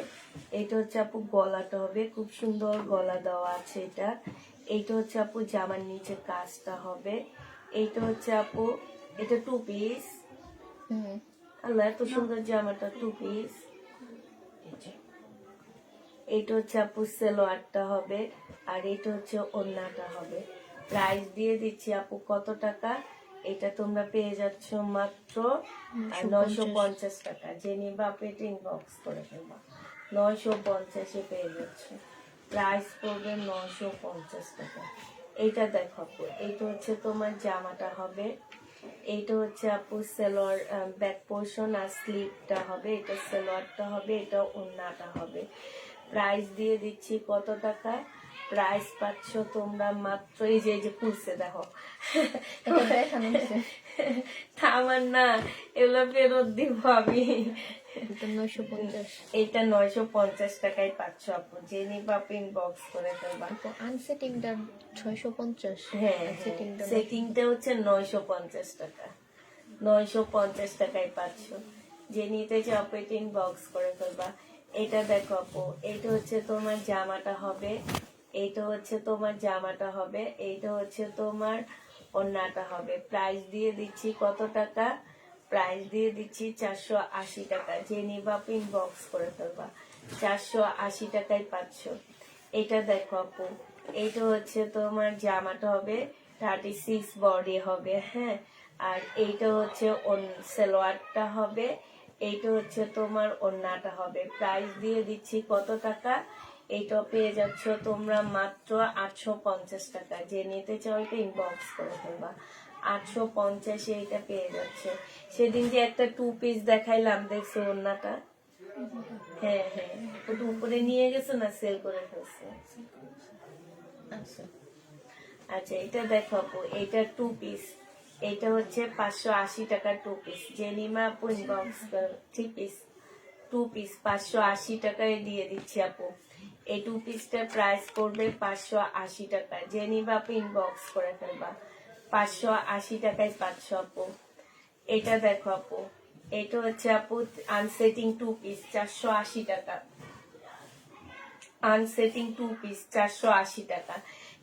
Speaker 2: এটা হচ্ছে আপু গলাটা হবে, খুব সুন্দর গলা দেওয়া আছে এটা। এইটা হচ্ছে আপু জামার নিচে কাজটা হবে। এইটা হচ্ছে আপু, এটা টু পিস। আল্লাহ এত সুন্দর জামাটা, টু পিস। এইটা হচ্ছে আপু সেলোয়ারটা হবে, আর এইটা হচ্ছে ওড়নাটা হবে। প্রাইস দিয়ে দিচ্ছি আপু কত টাকা? এটা তোমরা পেয়ে যাচ্ছ মাত্র 950 টাকা। যে নিবা পেটে ইনবক্স করে ফেলবা, 950-এ পেয়ে যাচ্ছ। প্রাইস পড়বে 950 টাকা। এইটা দেখো আপু, এইটা হচ্ছে তোমার জামাটা হবে, এইটা হচ্ছে আপু সেলোয়ার ব্যাক পোর্শন আর স্লিভটা হবে, এটা সেলোয়ারটা হবে, এটা ওড়নাটা হবে। প্রাইস দিয়ে দিচ্ছি কত টাকা? প্রাইস পাচ্ছ তোমরা মাত্র, এই যে খুলছে দেখো, আমার না এগুলো ফেরত দিব আমি। এইটা 950 টাকায় পাচ্ছ আপু। যে নিবা ইনবক্স করে ফেলবা।
Speaker 3: আনসেটিংটা 650।
Speaker 2: হ্যাঁ সেটিংটা হচ্ছে 950 টাকা, 950 টাকায় পাচ্ছ। যে নিতে চাও পেটিং বক্স করে ফেলবা। এটা দেখো আপু, এইটা হচ্ছে তোমার জামাটা হবে, এইটা হচ্ছে তোমার জামাটা হবে, এইটা হচ্ছে তোমার ওড়নাটা হবে। প্রাইস দিয়ে দিচ্ছি কত টাকা? প্রাইস দিয়ে দিচ্ছি 480 টাকা। যে নিবা ইনবক্স করে ফেলবা, 480 টাকায় পাচ্ছ। এটা দেখো আপু, এইটা হচ্ছে তোমার জামাটা হবে, 36 বডি হবে, হ্যাঁ। আর এইটা হচ্ছে সালোয়ারটা হবে, এইটা হচ্ছে তোমার ওড়নাটা হবে। প্রাইস দিয়ে দিচ্ছি কত টাকা? এইটা পেয়ে যাচ্ছ তোমরা মাত্র 850 টাকা। যে নিতে চাও এটা ইনবক্স করে ফেলবা, 850-এ এটা পেয়ে যাচ্ছে। সেদিন যে একটা টু পিস দেখাইলাম, দেখছো ওড়নাটা? হ্যাঁ হ্যাঁ, ওটা উপরে নিয়ে গেছে না, সেল করে ফেলছে। আচ্ছা এটা দেখো আপু, এটা টু পিস, এটা হচ্ছে 580 টাকা টু পিস। জেনিমা আপু inbox, three piece, two piece 580 টাকায় দিয়ে দিচ্ছি আপু। এই টু পিসটার প্রাইস পড়বে 580 টাকা। জেনিমা আপু ইনবক্স করে ফেলবা, 580 টাকায় পাচ্ছ আপু। এটা দেখো আপু, এটা হচ্ছে আপু আনসেটিং টু পিস, 480 টাকা। আনসেটিং টু পিস 480 টাকা।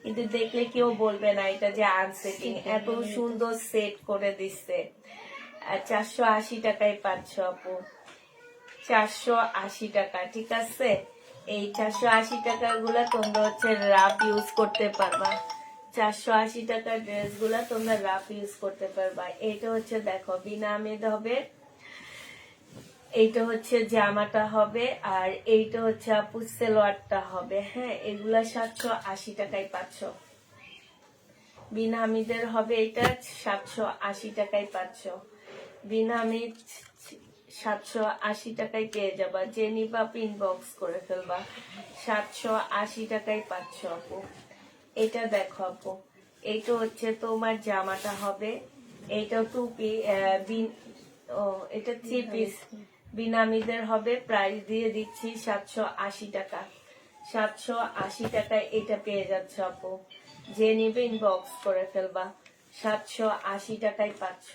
Speaker 2: কিন্তু দেখলে কেউ বলবে না এটা যে আনসেটিং, এত সুন্দর সেট করে দিচ্ছে। 480 টাকায় পাচ্ছ আপু, 480 টাকা, ঠিক আছে। এই 480 টাকা গুলা তোমরা হচ্ছে রাফ ইউজ করতে পারবা, 480 টাকার ড্রেস গুলা তোমরা রাফ ইউজ করতে পারবা। এটা হচ্ছে দেখো বিনা আমেদ হবে, এইটা হচ্ছে জামাটা হবে, আর এইটা হচ্ছে আপু সেলোয়ারটা হবে, হ্যাঁ। এগুলা 780 টাকায় পাচ্ছ। বিনা আমিদের হবে এটা 780 টাকায় পাচ্ছ। বিনা আমিদ 780 টাকায় পেয়ে যাবা। যে নিবা ইনবক্স করে ফেলবা, 780 টাকায় পাচ্ছ আপু। এটা দেখো আপু, এইটা হচ্ছে তোমার জামাটা হবে, এইটা টু পিস, এটা থ্রি পিস, বিনামীদের হবে, প্রাইস দিয়ে দিচ্ছি 780 টাকা। 780 টাকায় এটা পেয়ে যাচ্ছে আপু, যে নিবে ইনবক্স করে ফেলবা। 780 টাকায় পাচ্ছ,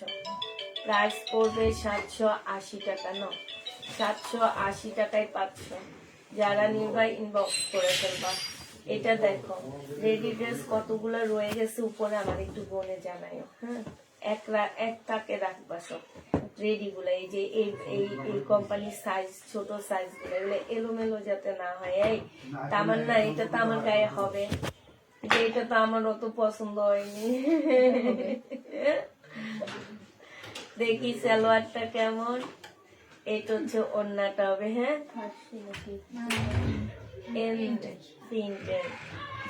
Speaker 2: প্রাইস পড়বে 780 টাকা। ন 780 টাকায় পাচ্ছ, যারা নিবা ইনবক্স করে ফেলবা। এটা দেখো রেডি ড্রেস কতগুলো রয়ে গেছে উপরে, আমার একটু বলে জানাই। হ্যাঁ, এক তাকে রাখবা সব রেডি গুলো। এই যে এই কোম্পানির সাইজ, ছোট সাইজ গুলো, এগুলো এলোমেলো যাতে না হয়। এই তামার না, এটা তো আমার গায়ে হবে, যে এটা তো আমার অত পছন্দ হয়নি। দেখি সালোয়ারটা কেমন। এটা হচ্ছে ওড়নাটা হবে। হ্যাঁ, প্রিন্টের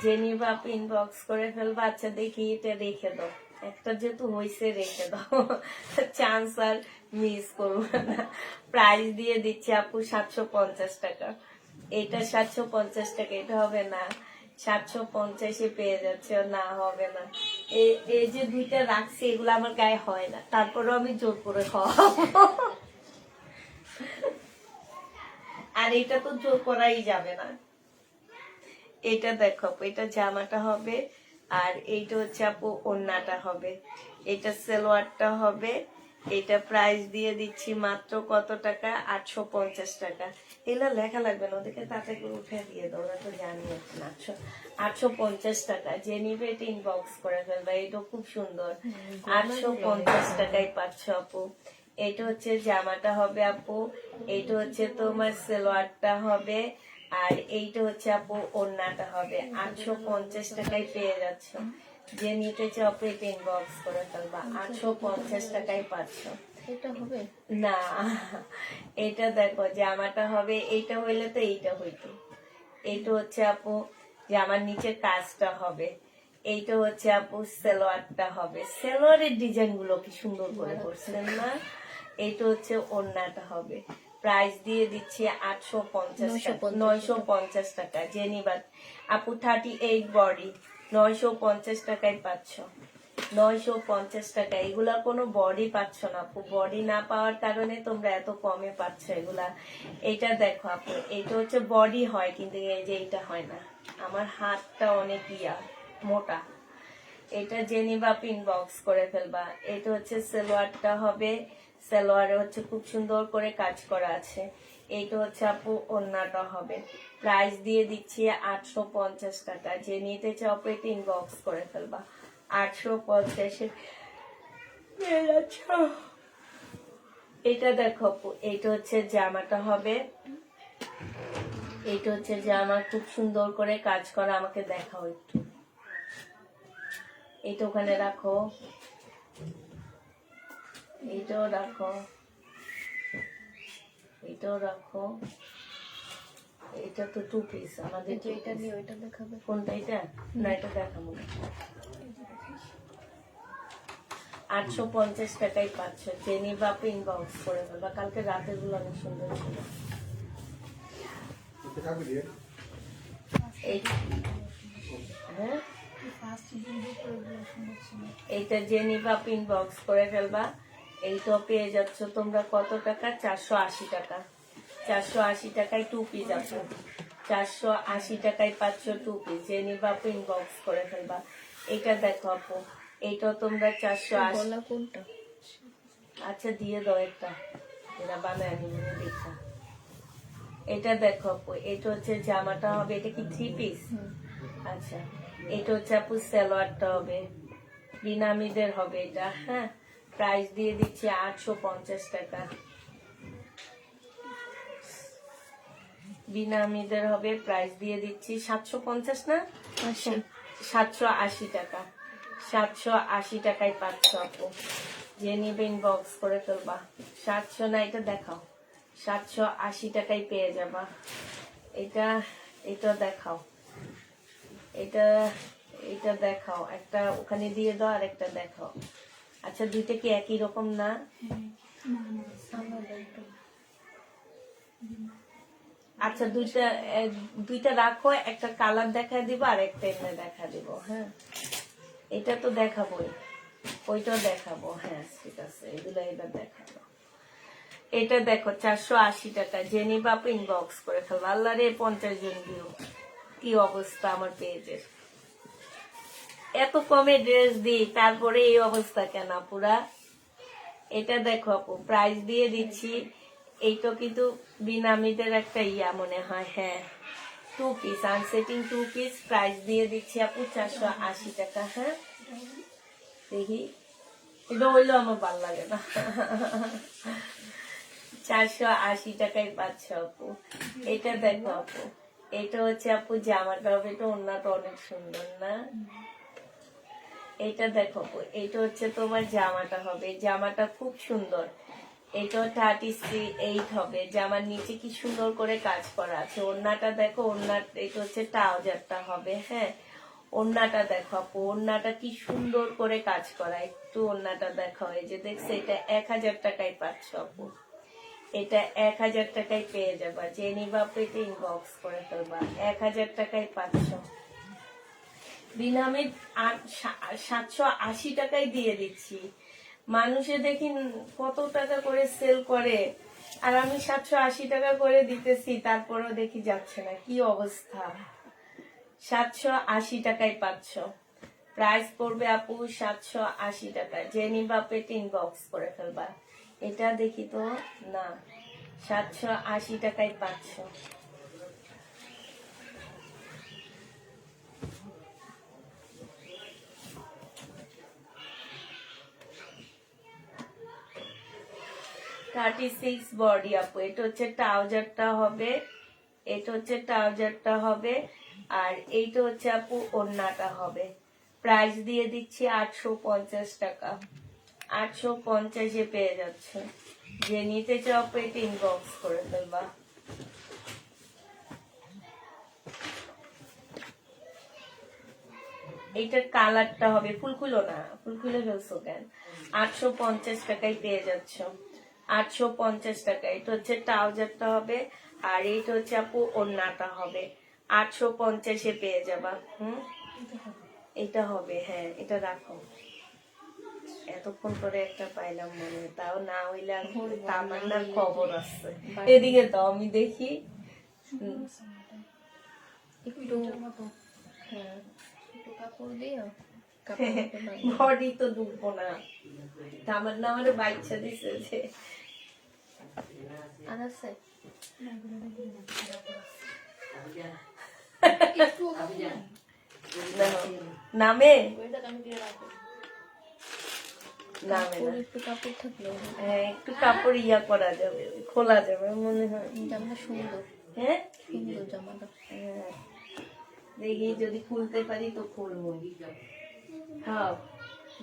Speaker 2: যে নিবা ইনবক্স করে ফেলবা। আচ্ছা দেখি এটা রেখে দাও, একটা যেহেতু হয়েছে রেখে দাও, চান্স আর মিস করবো না। প্রাইস দিয়ে দিচ্ছি আপু 750 টাকা। এটা 750 টাকা, এটা হবে না। 750-এ পেয়ে যাচ্ছে, না হবে না। এই যে দুইটা রাখছি, এগুলো আমার গায়ে হয় না, তারপরেও আমি জোর করে খাওয়াবো। আর এটা তো জোর করাই যাবে না। এটা দেখো, এটা জামাটা হবে, আর এইটা হচ্ছে আপু ওড়নাটা হবে, এটা সালোয়ারটা হবে। এটা প্রাইস দিয়ে দিচ্ছি মাত্র কত টাকা? 850 টাকা। এগুলো লেখা লাগবে না, ওদেরকে তাতে করে উঠে দিয়ে দাও, ওরা তো জানি এখন। 850 টাকা, যে নিবে এটা ইনবক্স করে ফেলবে। এটা খুব সুন্দর, 850 টাকায় পাচ্ছ আপু। এটা হচ্ছে জামাটা হবে আপু, এইটা হচ্ছে তোমার সালোয়ারটা হবে, আর এইটা হচ্ছে আপু ওড়নাটা হবে। 850 টাকায় পেয়ে যাচ্ছ, যে নিতে চাও আপু এটা ইনবক্স করে ফেলবা। 850 টাকায় পাচ্ছ।
Speaker 3: এটা হবে
Speaker 2: না, এটা দেখো জামাটা হবে, এইটা হইলে তো এইটা হইতো। এইটা হচ্ছে আপু জামার নিচে কাজটা হবে, এইটা হচ্ছে আপু সালোয়ারটা হবে। সালোয়ারের ডিজাইন গুলো কি সুন্দর করে করছেন না? এইটা হচ্ছে ওড়নাটা হবে, প্রাইস দিয়ে দিচ্ছি 950 টাকা। যে নিবা আপু 38 বডি, 950 টাকায় পাচ্ছ। 950 টাকা। এগুলা কোনো বডি পাচ্ছ না আপু, বডি না পাওয়ার কারণে তোমরা এত কমে পাচ্ছ এগুলা। এটা দেখো আপু, এটা হচ্ছে বডি হয়, কিন্তু এই যে এটা হয় না। আমার হাতটা অনেক মোটা। এটা জেনিবা ইনবক্স করে ফেলবা। এটা হচ্ছে সালোয়ারটা হবে, সালোয়ারে হচ্ছে খুব সুন্দর করে কাজ করা আছে। এইটা হচ্ছে আপু ওড়নাটা হবে, প্রাইস দিয়ে দিচ্ছি 850 টাকা। যে নিতে চাও আপু এটা ইনবক্স করে ফেলবা। 850-এ এটা দেখো আপু, এইটা হচ্ছে জামাটা হবে, এইটা হচ্ছে জামা, খুব সুন্দর করে কাজ করা। আমাকে দেখাও একটু, এটা ওখানে রাখো, এইটাও রাখো, এটাও রাখো। এটা তো 2 পিস আমাদের।
Speaker 3: এটা নিয়ে ওইটা দেখাবে।
Speaker 2: কোনটা? এটা না, এটা দেখাবো না। 850 টাকায় পাচ্ছ, যে নিবা আপু ইনবক্স করে ফেলবা। কালকে রাতের গুলো অনেক সুন্দর ছিল। হ্যাঁ, এইটা যে নিবা আপু ইনবক্স করে ফেলবা। এইটা পেয়ে যাচ্ছ তোমরা কত টাকা? 480 টাকা। 480 টাকায় 2 পিস আছে। 480 টাকায় পাচ্ছ 2 পিস। যে নিবা আপু ইনবক্স করে ফেলবা। এটা দেখো আপু, এইটা তোমরা 480।
Speaker 3: গলা কোনটা?
Speaker 2: আচ্ছা দিয়ে দাও একটা, এরা বানায় নিবে দেখা। এটা দেখো আপু, এটা হচ্ছে জামাটা হবে। এটা কি 3 পিস? আচ্ছা, এটা হচ্ছে আপু সালোয়ারটা হবে, বিনামীদের হবে এটা। হ্যাঁ, প্রাইস দিয়ে দিচ্ছি 850 টাকা। বিনামীদের হবে, প্রাইস দিয়ে দিচ্ছি 750 না 780 টাকা। 780 টাকায় পাচ্ছ আপু, যে নিবে ইনবক্স করে ফেলবা। 700 না, এটা দেখাও, 780 টাকায় পেয়ে যাবা। এটা দেখাও, এটা দেখাও, একটা ওখানে দিয়ে দাও, আর একটা দেখাও। আচ্ছা, দুইটা কি একই রকম না? আচ্ছা, দুইটা রাখো, একটা কালার দেখা দিব, আর একটা এমনি দেখা দিব। হ্যাঁ, এটা তো দেখাবোই, ওইটাও দেখাবো। হ্যাঁ ঠিক আছে, এগুলো এবার দেখাবো। এটা দেখো 480 টাকা, জেনি বাপ ইনবক্স করে ফেলবো। আল্লাহ রে 50 জন ভিউ, কি অবস্থা আমার পেজের। এত কমে ড্রেস দিই তারপরে এই অবস্থা কেন পুরা। এটা দেখো আপু, প্রাইস দিয়ে দিচ্ছি। এইটা কিন্তু বিনামিদের একটা ইয়া মনে হয়, হ্যাঁ 2 পিস আনসেটিং 2 পিস, প্রাইস দিয়ে দিচ্ছি আপু 480 টাকা। হ্যাঁ দেখি, এটা হইলেও আমার ভালো লাগে না। 480 টাকায় পাচ্ছ আপু। এটা দেখো আপু, এটা হচ্ছে আপু জামাটা হবে, এটা ওড়নাটা অনেক সুন্দর না। এটা দেখো আপু, এটা হচ্ছে তোমার জামাটা হবে, জামাটা খুব সুন্দর। এটা 38 হবে, জামার নিচে কি সুন্দর করে কাজ করা আছে। ওড়নাটা দেখো, ওড়নাটা এটা হচ্ছে ট্রাউজারটা হবে। হ্যাঁ ওড়নাটা দেখো আপু, ওড়নাটা কি সুন্দর করে কাজ করা। একটু ওড়নাটা দেখো, এই যে দেখছো, এটা 1000 টাকায় পাচ্ছ আপু। এটা 1000 টাকায় পেয়ে যাবা, যে নিবা পেতে ইনবক্স করে ফেলবা। 1000 টাকায় পাচ্ছ। বিনামে 780 টাকায় দিয়ে দিচ্ছি। মানুষে দেখি কত টাকা করে সেল করে, আর আমি 780 টাকা করে দিতেছি, তারপরেও দেখি যাচ্ছে না। কি অবস্থা। 780 টাকায় পাচ্ছ। প্রাইস পড়বে আপু 780 টাকা, যে নিবা পেতে ইনবক্স করে ফেলবা। এটা দেখি তো, না 780 টাকায় পাচ্ছ। $36 বডি আপু, এটা হচ্ছে ট্রাউজারটা হবে, এটা হচ্ছে ট্রাউজারটা হবে, আর এইটা হচ্ছে আপু ওড়নাটা হবে। প্রাইস দিয়ে দিচ্ছি 850 টাকা। 850-এ পেয়ে যাচ্ছে। যে নিতে চাও পেতে ইনবক্স করে ফেলবা। এইটার কালারটা হবে, ফুল খুলো না, ফুল খুলে ফেলছো কেন। 850 টাকায় পেয়ে যাচ্ছ। 850 টাকা। এটা হচ্ছে ট্রাউজারটা হবে, আর এইটা হচ্ছে আপু ওড়নাটা হবে। 850-এ পেয়ে যাবা। এটা হবে, হ্যাঁ এটা রাখো। এতক্ষণ পরে একটা পাইলাম মনে, তাও না হইলে তামান্নার খবর আছে। এদিকে তো আমি দেখি।
Speaker 3: একটু হ্যাঁ একটু কাপড় দিও, কাপড়
Speaker 2: বডি তো ডুববো না। তামান্না আমার বাচ্চা দিছে যে।
Speaker 3: আর আছে
Speaker 2: নামে
Speaker 3: একটু কাপড় থাকলেও
Speaker 2: হ্যাঁ, একটু কাপড় ইয়া করা যাবে, খোলা যাবে মনে হয়।
Speaker 3: জামাটা সুন্দর,
Speaker 2: হ্যাঁ
Speaker 3: সুন্দর জামাটা।
Speaker 2: হ্যাঁ, দেখি যদি খুলতে পারি তো খুলবো। হ্যাঁ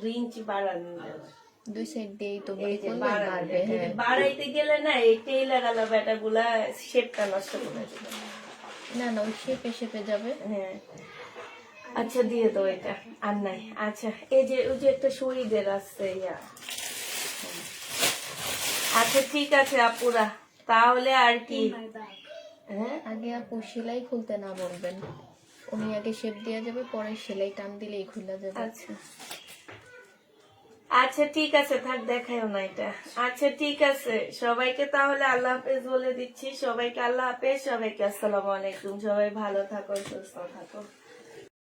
Speaker 2: 2 ইঞ্চি বাড়ানো যাবে।
Speaker 3: 2 সাইড দিয়েই তো
Speaker 2: এই যে
Speaker 3: বাড়বে। হ্যাঁ
Speaker 2: বাড়াইতে গেলে না এই টেইলার আলা বেটা গুলা শেপটা নষ্ট করে দিবে।
Speaker 3: না না ওই শেপে শেপে যাবে।
Speaker 2: হ্যাঁ আচ্ছা দিয়ে দাও এটা, আর নাই। আচ্ছা এই যে ওই যে একটা শরীরের আছে ইয়া। আচ্ছা ঠিক আছে আপুরা, তাহলে আর কি। হ্যাঁ
Speaker 3: আগে আপু সেলাই খুলতে না বলবেন, উনি আগে শেপ দেওয়া যাবে, পরে সেলাই টান দিলেই খুলে যাবে।
Speaker 2: আচ্ছা আচ্ছা ঠিক আছে, থাক দেখাও না এটা। আচ্ছা ঠিক আছে, সবাইকে তাহলে আল্লাহ হাফেজ বলে দিচ্ছি। সবাইকে আল্লাহ হাফেজ, সবাইকে আসসালামু আলাইকুম। সবাই ভালো থাকো, সুস্থ থাকো।